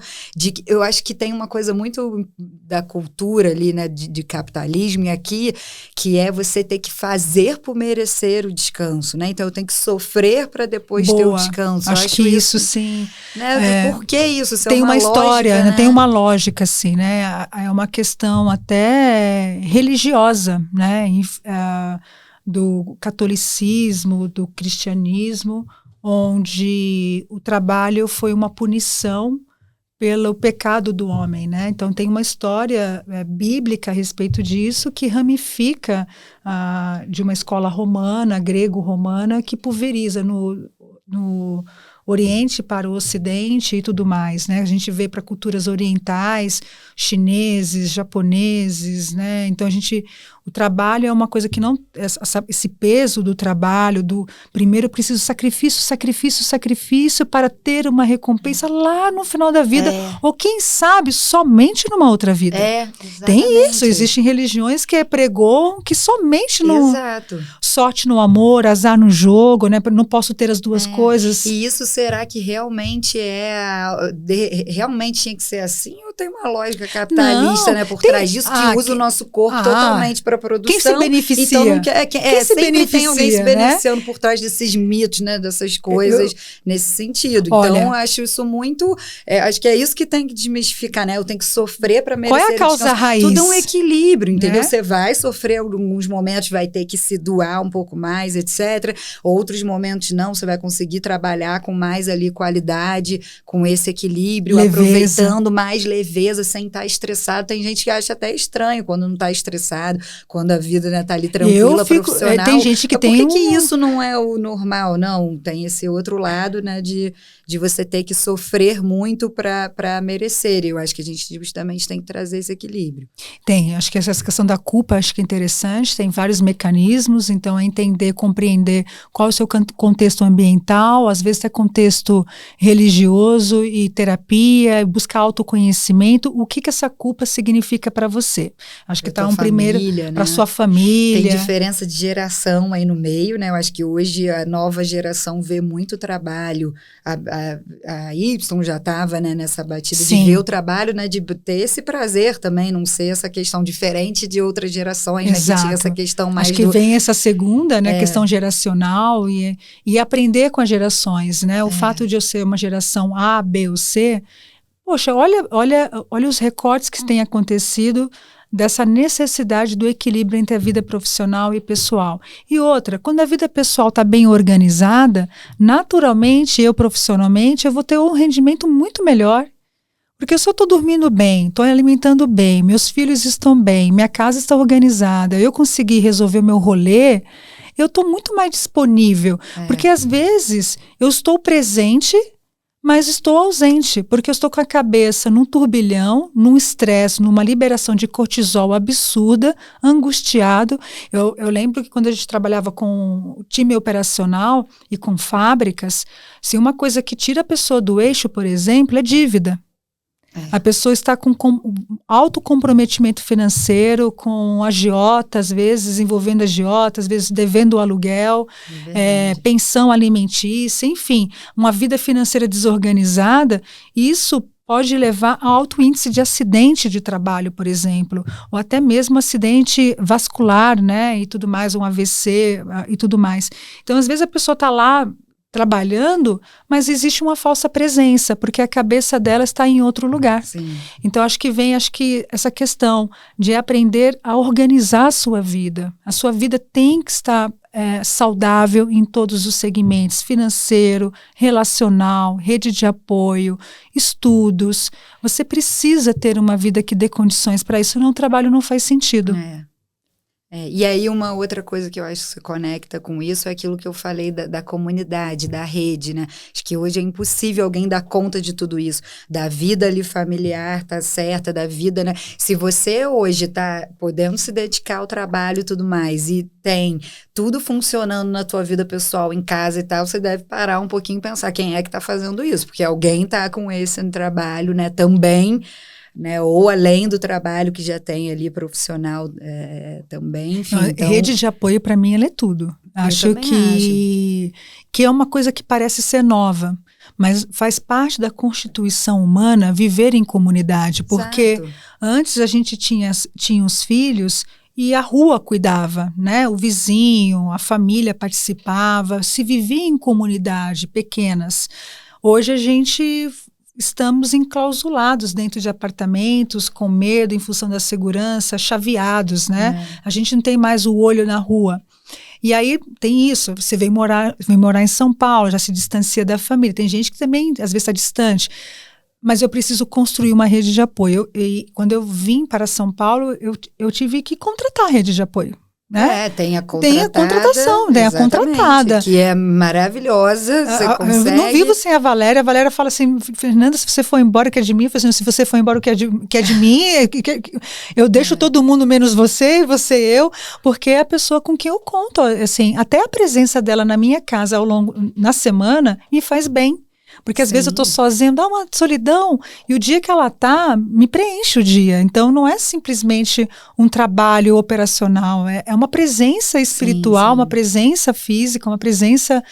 eu acho que tem uma coisa muito da cultura ali, né, de capitalismo, e aqui, que é você ter que fazer por merecer o descanso, né, então eu tenho que sofrer para depois ter o descanso. Acho que isso sim, né, por que isso? Tem uma história, lógica, né? Tem uma lógica, assim, né? É uma questão até religiosa, né? Do catolicismo, do cristianismo, onde o trabalho foi uma punição pelo pecado do homem, né? Então tem uma história bíblica a respeito disso que ramifica de uma escola romana, grego-romana, que pulveriza no Oriente para o Ocidente e tudo mais, né? A gente vê para culturas orientais, chineses, japoneses, né? Então o trabalho é uma coisa que não, esse peso do trabalho, primeiro eu preciso sacrifício para ter uma recompensa lá no final da vida, ou quem sabe somente numa outra vida. Exatamente. Tem isso, existem religiões que pregoam que somente no sorte no amor, azar no jogo, né? Não posso ter as duas coisas. E isso será que realmente realmente tinha que ser assim, ou tem uma lógica capitalista, né, por trás disso, que usa o nosso corpo totalmente para produção? Quem se beneficia? Então, quem se beneficia, tem alguém se beneficiando, né, por trás desses mitos, né, dessas coisas, nesse sentido. Olha, então, acho isso muito... acho que é isso que tem que desmistificar, né? Eu tenho que sofrer para merecer. Qual é a causa raiz? Tudo é um equilíbrio, entendeu? Você vai sofrer alguns momentos, vai ter que se doar um pouco mais, etc. Outros momentos não, você vai conseguir trabalhar com mais ali qualidade, com esse equilíbrio, aproveitando mais leveza, sem estar estressado. Tem gente que acha até estranho quando não está estressado, quando a vida, né, tá ali tranquila, profissional. Tem gente que Por que isso não é o normal? Não, tem esse outro lado, né, de você ter que sofrer muito para merecer. Eu acho que a gente justamente tem que trazer esse equilíbrio. Tem, acho que essa questão da culpa acho que é interessante, tem vários mecanismos, então é entender, compreender qual é o seu contexto ambiental, às vezes é contexto religioso e terapia, buscar autoconhecimento, o que essa culpa significa para você. Acho que está primeiro para sua família. Tem diferença de geração aí no meio, né? Eu acho que hoje a nova geração vê muito trabalho, a Y já estava, né, nessa batida de ver o trabalho, né, de ter esse prazer também, não ser essa questão diferente de outras gerações, né, que tinha essa questão mais acho que vem essa segunda, né, questão geracional e aprender com as gerações, né, o fato de eu ser uma geração A, B ou C, poxa, olha os recortes que têm acontecido dessa necessidade do equilíbrio entre a vida profissional e pessoal. E outra, quando a vida pessoal está bem organizada, naturalmente, eu profissionalmente, eu vou ter um rendimento muito melhor. Porque se eu estou dormindo bem, estou alimentando bem, meus filhos estão bem, minha casa está organizada, eu consegui resolver o meu rolê, eu estou muito mais disponível. Porque às vezes eu estou presente, mas estou ausente, porque eu estou com a cabeça num turbilhão, num estresse, numa liberação de cortisol absurda, angustiado. Eu lembro que quando a gente trabalhava com o time operacional e com fábricas, se uma coisa que tira a pessoa do eixo, por exemplo, é dívida. A pessoa está com alto comprometimento financeiro, com agiota, às vezes envolvendo agiota, às vezes devendo o aluguel, pensão alimentícia, enfim, uma vida financeira desorganizada. Isso pode levar a alto índice de acidente de trabalho, por exemplo, ou até mesmo acidente vascular, né, e tudo mais, um AVC e tudo mais. Então, às vezes a pessoa está lá trabalhando, mas existe uma falsa presença, porque a cabeça dela está em outro lugar. Sim. Então, acho que essa questão de aprender a organizar a sua vida. A sua vida tem que estar saudável em todos os segmentos, financeiro, relacional, rede de apoio, estudos. Você precisa ter uma vida que dê condições para isso, senão o trabalho não faz sentido. E aí uma outra coisa que eu acho que se conecta com isso é aquilo que eu falei da comunidade, da rede, né? Acho que hoje é impossível alguém dar conta de tudo isso, da vida ali familiar, tá certa, da vida, né? Se você hoje tá podendo se dedicar ao trabalho e tudo mais, e tem tudo funcionando na tua vida pessoal, em casa e tal, você deve parar um pouquinho e pensar quem é que tá fazendo isso, porque alguém tá com esse trabalho, né, também, né, ou além do trabalho que já tem ali profissional também, enfim. Então, rede de apoio para mim ela é tudo. Acho que é uma coisa que parece ser nova, mas faz parte da constituição humana viver em comunidade, porque antes a gente tinha os filhos e a rua cuidava, né? O vizinho, a família participava, se vivia em comunidade pequenas. Hoje estamos enclausulados dentro de apartamentos, com medo em função da segurança, chaveados, né? A gente não tem mais o olho na rua. E aí tem isso, você vem morar em São Paulo, já se distancia da família. Tem gente que também, às vezes, está distante. Mas eu preciso construir uma rede de apoio. E quando eu vim para São Paulo, eu tive que contratar a rede de apoio. né? Tem a contratação, tem a contratada. Que é maravilhosa, você consegue. Eu não vivo sem a Valéria fala assim, Fernanda, se você for embora, que é de mim. Eu falo assim, se você for embora, que é de mim, eu deixo todo mundo menos você, e você eu, porque é a pessoa com quem eu conto, assim, até a presença dela na minha casa na semana, me faz bem. Porque às vezes eu tô sozinha, dá uma solidão, e o dia que ela tá, me preenche o dia. Então não é simplesmente um trabalho operacional, é uma presença espiritual, uma presença física, uma presença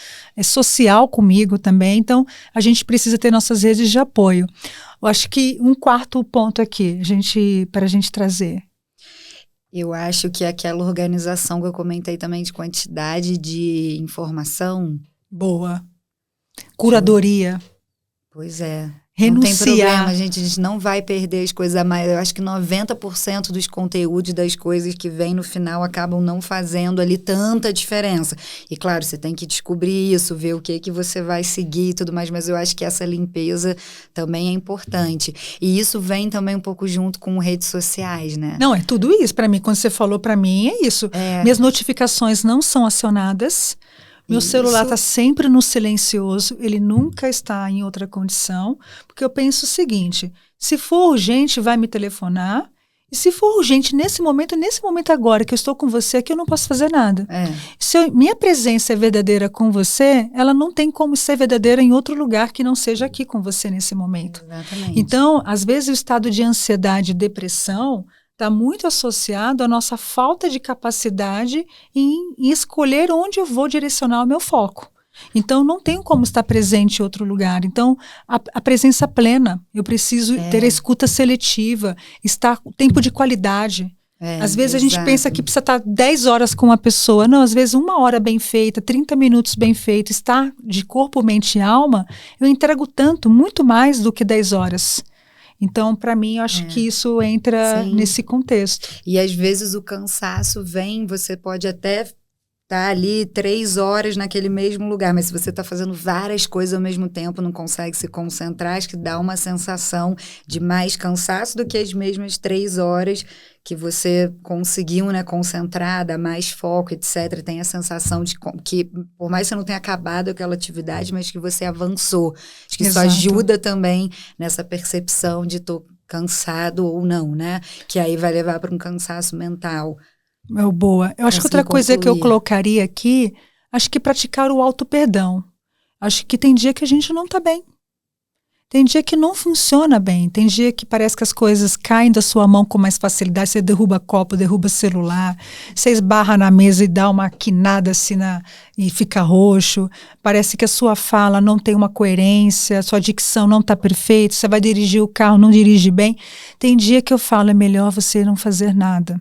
social comigo também. Então a gente precisa ter nossas redes de apoio. Eu acho que um quarto ponto aqui, para a gente trazer. Eu acho que aquela organização que eu comentei também de quantidade de informação. Boa. Curadoria. Pois é. Renunciar. Não tem problema, a gente não vai perder as coisas a mais. Eu acho que 90% dos conteúdos das coisas que vêm no final acabam não fazendo ali tanta diferença. E claro, você tem que descobrir isso, ver o que você vai seguir e tudo mais, mas eu acho que essa limpeza também é importante. E isso vem também um pouco junto com redes sociais, né? Não, é tudo isso. Para mim, quando você falou para mim, é isso. Minhas notificações não são acionadas. Meu celular está sempre no silencioso, ele nunca está em outra condição, porque eu penso o seguinte, se for urgente, vai me telefonar, e se for urgente nesse momento agora que eu estou com você, aqui eu não posso fazer nada. Se minha presença é verdadeira com você, ela não tem como ser verdadeira em outro lugar que não seja aqui com você nesse momento. Exatamente. Então, às vezes o estado de ansiedade e depressão está muito associado à nossa falta de capacidade em escolher onde eu vou direcionar o meu foco. Então, não tenho como estar presente em outro lugar. Então, a presença plena, eu preciso ter a escuta seletiva, estar tempo de qualidade. Às vezes a gente pensa que precisa estar 10 horas com uma pessoa. Não, às vezes 1 hora bem feita, 30 minutos bem feito, estar de corpo, mente e alma, eu entrego muito mais do que 10 horas. Então, para mim, eu acho que isso entra nesse contexto. E às vezes o cansaço vem, você pode até estar ali 3 horas naquele mesmo lugar, mas se você está fazendo várias coisas ao mesmo tempo, não consegue se concentrar, acho que dá uma sensação de mais cansaço do que as mesmas 3 horas que você conseguiu, né, concentrar, dar mais foco, etc. Tem a sensação de que, por mais que você não tenha acabado aquela atividade, mas que você avançou. Acho que isso ajuda também nessa percepção de tô cansado ou não, né? Que aí vai levar para um cansaço mental. Boa. Eu acho que outra coisa que eu colocaria aqui, acho que praticar o auto-perdão. Acho que tem dia que a gente não tá bem. Tem dia que não funciona bem, tem dia que parece que as coisas caem da sua mão com mais facilidade, você derruba copo, derruba celular, você esbarra na mesa e dá uma quinada assim e fica roxo, parece que a sua fala não tem uma coerência, a sua dicção não está perfeita, você vai dirigir o carro, não dirige bem. Tem dia que eu falo, é melhor você não fazer nada.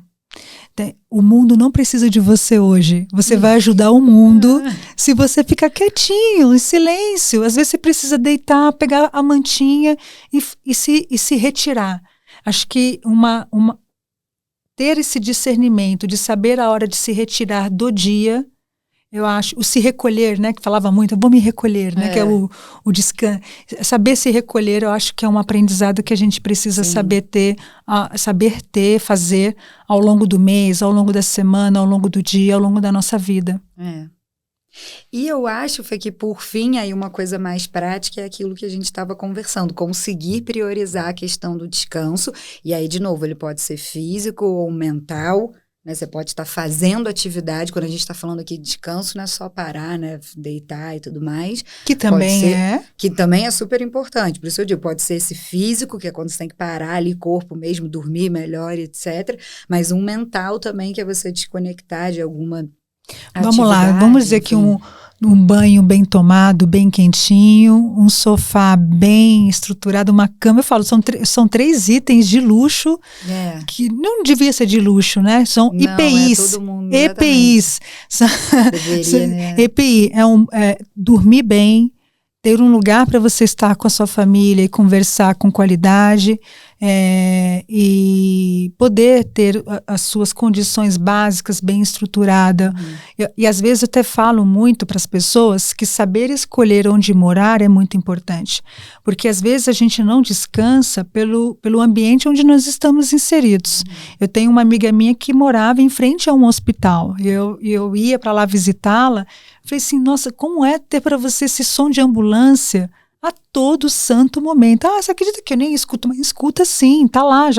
O mundo não precisa de você hoje. Você vai ajudar o mundo se você ficar quietinho, em silêncio. Às vezes você precisa deitar, pegar a mantinha e se retirar. Acho que ter esse discernimento de saber a hora de se retirar do dia, eu acho, o se recolher, né, que falava muito, eu vou me recolher, né, que é o descanso. Saber se recolher, eu acho que é um aprendizado que a gente precisa saber ter, fazer ao longo do mês, ao longo da semana, ao longo do dia, ao longo da nossa vida. E eu acho, Fê, que por fim, aí uma coisa mais prática é aquilo que a gente estava conversando, conseguir priorizar a questão do descanso, e aí, de novo, ele pode ser físico ou mental, né? Você pode estar fazendo atividade, quando a gente está falando aqui de descanso, não é só parar, né? Deitar e tudo mais. Que também Que também é super importante. Por isso eu digo, pode ser esse físico, que é quando você tem que parar ali, corpo mesmo, dormir melhor, etc. Mas um mental também, que é você desconectar de alguma atividade. Vamos lá, vamos dizer que um banho bem tomado, bem quentinho, um sofá bem estruturado, uma cama, eu falo, são 3 itens de luxo, que não devia ser de luxo, né? São não, EPIs. Todo mundo, EPIs. Deveria, né? EPI é dormir bem, ter um lugar para você estar com a sua família e conversar com qualidade, e poder ter as suas condições básicas bem estruturadas. E às vezes eu até falo muito para as pessoas que saber escolher onde morar é muito importante, porque às vezes a gente não descansa pelo ambiente onde nós estamos inseridos. Eu tenho uma amiga minha que morava em frente a um hospital, eu ia para lá visitá-la, falei assim, nossa, como é ter para você esse som de ambulância a todo santo momento? Você acredita que eu nem escuto? Mas escuta sim, tá lá,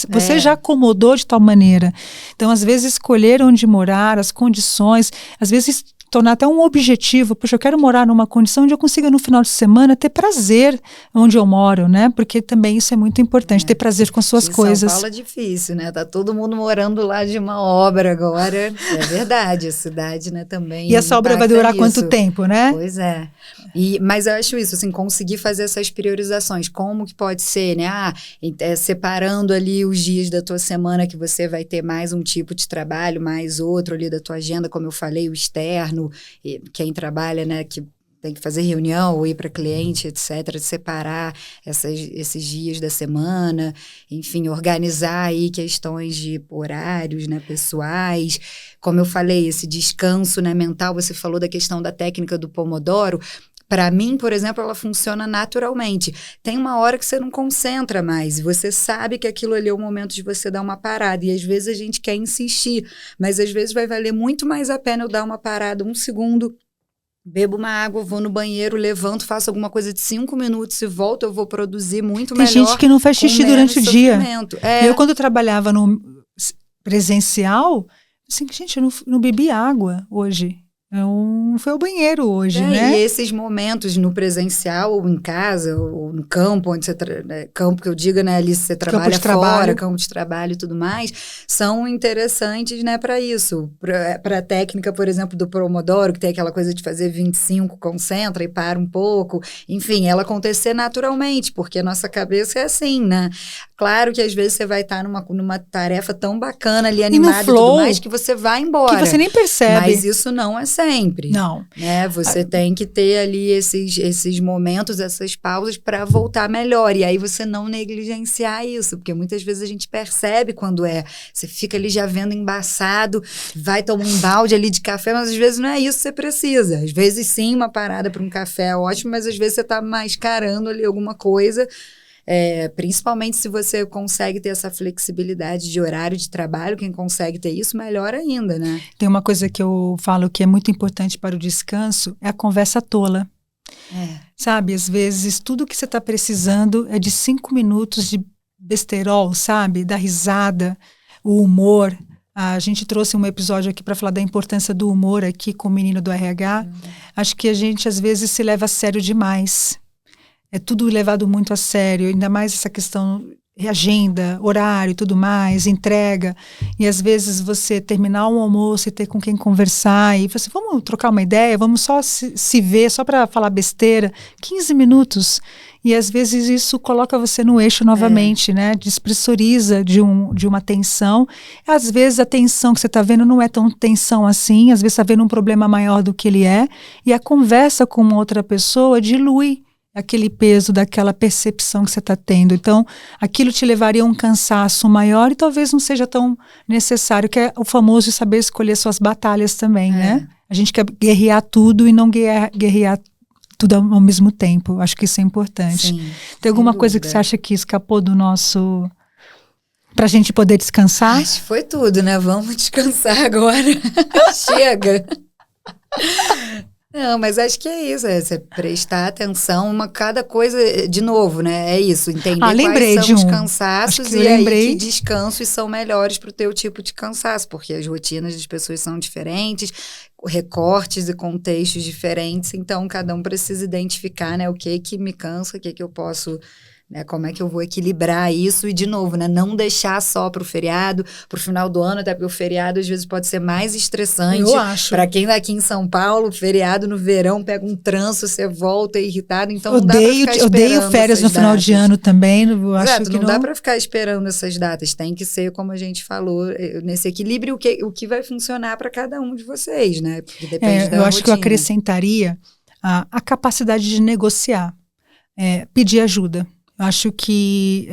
você já acomodou de tal maneira. Então, às vezes, escolher onde morar, as condições, às vezes tornar até um objetivo. Poxa, eu quero morar numa condição onde eu consiga no final de semana ter prazer onde eu moro, né? Porque também isso é muito importante, ter prazer com suas coisas. São Paulo é difícil, né? Tá todo mundo morando lá de uma obra agora. É verdade, a cidade, né, também. E essa obra vai durar quanto tempo, né? Pois é. Mas eu acho isso, assim, conseguir fazer essas priorizações. Como que pode ser, né? Separando ali os dias da tua semana que você vai ter mais um tipo de trabalho, mais outro ali da tua agenda, como eu falei, o externo, quem trabalha, né, que tem que fazer reunião ou ir para cliente, etc., separar esses dias da semana, enfim, organizar aí questões de horários, né, pessoais. Como eu falei, esse descanso, né, mental, você falou da questão da técnica do Pomodoro. Para mim, por exemplo, ela funciona naturalmente. Tem uma hora que você não concentra mais, e você sabe que aquilo ali é o momento de você dar uma parada, e às vezes a gente quer insistir, mas às vezes vai valer muito mais a pena eu dar uma parada, 1 segundo, bebo uma água, vou no banheiro, levanto, faço alguma coisa de 5 minutos e volto, eu vou produzir muito melhor. Tem gente que não faz xixi durante o dia. Eu, quando trabalhava no presencial, assim, gente, eu não bebi água hoje. Não foi ao banheiro hoje, né? E esses momentos no presencial, ou em casa, ou no campo, onde você campo que eu digo, né, ali você trabalha fora, campo de trabalho e tudo mais, são interessantes, né, para isso. Para a técnica, por exemplo, do Pomodoro, que tem aquela coisa de fazer 25, concentra e para um pouco. Enfim, ela acontecer naturalmente, porque a nossa cabeça é assim, né? Claro que às vezes você vai estar numa tarefa tão bacana ali, animada e tudo mais, que você vai embora. Que você nem percebe. Mas isso não é sempre. Não. Né? Você tem que ter ali esses momentos, essas pausas para voltar melhor. E aí você não negligenciar isso, porque muitas vezes a gente percebe quando você fica ali já vendo embaçado, vai tomar um balde ali de café, mas às vezes não é isso que você precisa. Às vezes sim, uma parada para um café é ótimo, mas às vezes você está mascarando ali alguma coisa. Principalmente se você consegue ter essa flexibilidade de horário de trabalho, quem consegue ter isso, melhor ainda, né? Tem uma coisa que eu falo que é muito importante para o descanso, é a conversa tola. Sabe, às vezes tudo que você está precisando é de 5 minutos de besterol, sabe? Da risada, o humor. A gente trouxe um episódio aqui para falar da importância do humor aqui com o menino do RH. Acho que a gente às vezes se leva a sério demais. É tudo levado muito a sério, ainda mais essa questão de agenda, horário e tudo mais, entrega. E às vezes você terminar um almoço e ter com quem conversar e você, vamos trocar uma ideia, vamos só se ver, só para falar besteira, 15 minutos. E às vezes isso coloca você no eixo novamente, né? Despressuriza de uma tensão. Às vezes a tensão que você está vendo não é tão tensão assim, às vezes está vendo um problema maior do que ele é. E a conversa com uma outra pessoa dilui aquele peso daquela percepção que você está tendo. Então, aquilo te levaria a um cansaço maior e talvez não seja tão necessário, que é o famoso saber escolher suas batalhas também, né? A gente quer guerrear tudo e não guerrear tudo ao mesmo tempo. Acho que isso é importante. Sim, tem alguma coisa que você acha que escapou do nosso... Pra gente poder descansar? Acho que foi tudo, né? Vamos descansar agora. Chega! Não, mas acho que é isso, você prestar atenção cada coisa, de novo, né? É isso, entender quais são os cansaços e aí que descansos são melhores para o teu tipo de cansaço, porque as rotinas das pessoas são diferentes, recortes e contextos diferentes, então cada um precisa identificar, né, o que me cansa, o que eu posso... Né, como é que eu vou equilibrar isso e, de novo, né, não deixar só para o feriado, para o final do ano, até porque o feriado às vezes pode ser mais estressante. Eu acho. Para quem está aqui em São Paulo, feriado no verão, pega um trânsito, você volta irritado, então não dá para ficar esperando. Odeio férias no final de ano também. Exato, não dá para ficar esperando essas datas, tem que ser, como a gente falou, nesse equilíbrio, o que vai funcionar para cada um de vocês, né? Porque depende da eu rotina. acho que eu acrescentaria a capacidade de negociar, pedir ajuda. Acho que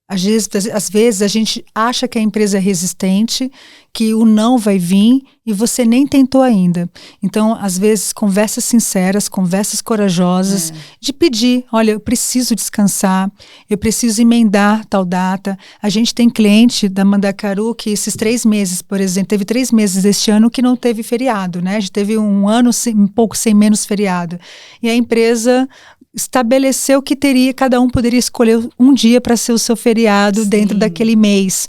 às vezes a gente acha que a empresa é resistente, que o não vai vir e você nem tentou ainda. Então, às vezes, conversas sinceras, conversas corajosas, de pedir, olha, eu preciso descansar, eu preciso emendar tal data. A gente tem cliente da Mandacaru que esses 3 meses, por exemplo, teve 3 meses este ano que não teve feriado, né? A gente teve um ano um pouco sem menos feriado. E a empresa estabeleceu que cada um poderia escolher um dia para ser o seu feriado dentro daquele mês.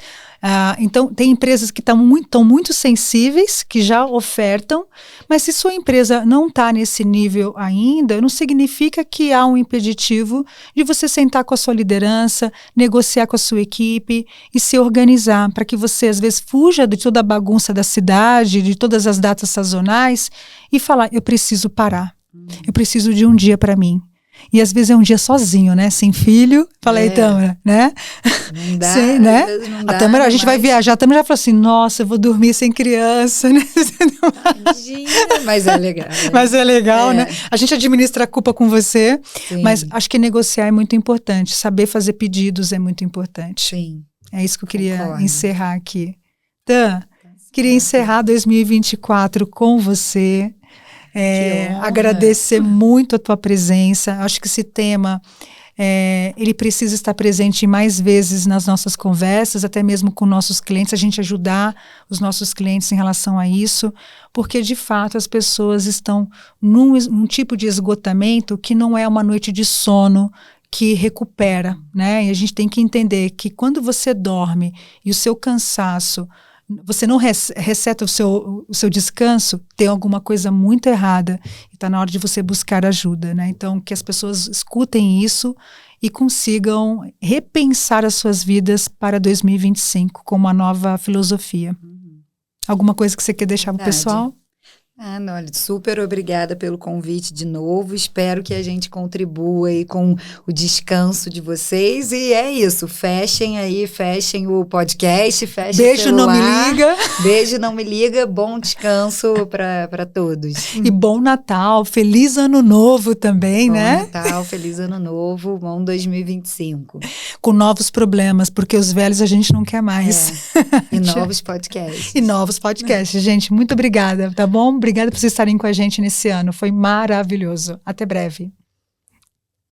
Então, tem empresas que estão muito sensíveis, que já ofertam, mas se sua empresa não está nesse nível ainda, não significa que há um impeditivo de você sentar com a sua liderança, negociar com a sua equipe e se organizar para que você, às vezes, fuja de toda a bagunça da cidade, de todas as datas sazonais e falar, eu preciso parar, eu preciso de um dia para mim. E às vezes é um dia sozinho, né? Sem filho. Fala aí, Tâmara, né? Não dá, sem, né? Não dá, a Tâmara, a gente vai viajar, a Tâmara já falou assim, nossa, eu vou dormir sem criança, né? Imagina, mas é legal. Mas é legal, né? A gente administra a culpa com você, Sim. Mas acho que negociar é muito importante, saber fazer pedidos é muito importante. Sim. É isso que eu queria encerrar aqui. Tã, queria encerrar 2024 com você. Agradecer muito a tua presença. Acho que esse tema ele precisa estar presente mais vezes nas nossas conversas, até mesmo com nossos clientes, a gente ajudar os nossos clientes em relação a isso, porque de fato as pessoas estão num tipo de esgotamento que não é uma noite de sono que recupera, né? E a gente tem que entender que quando você dorme e o seu cansaço, você não reseta o seu descanso, tem alguma coisa muito errada e está na hora de você buscar ajuda, né? Então, que as pessoas escutem isso e consigam repensar as suas vidas para 2025 com uma nova filosofia. Alguma coisa que você quer deixar para o pessoal? Não, olha, super obrigada pelo convite de novo, espero que a gente contribua aí com o descanso de vocês e é isso, fechem o podcast, fechem Beijo, o celular. não me liga. Beijo, não me liga, bom descanso para todos. E bom Natal, feliz ano novo também, né? Bom Natal, feliz ano novo, bom 2025. Com novos problemas, porque os velhos a gente não quer mais. E novos podcasts. E novos podcasts, gente, muito obrigada, tá bom? Obrigada por vocês estarem com a gente nesse ano. Foi maravilhoso. Até breve.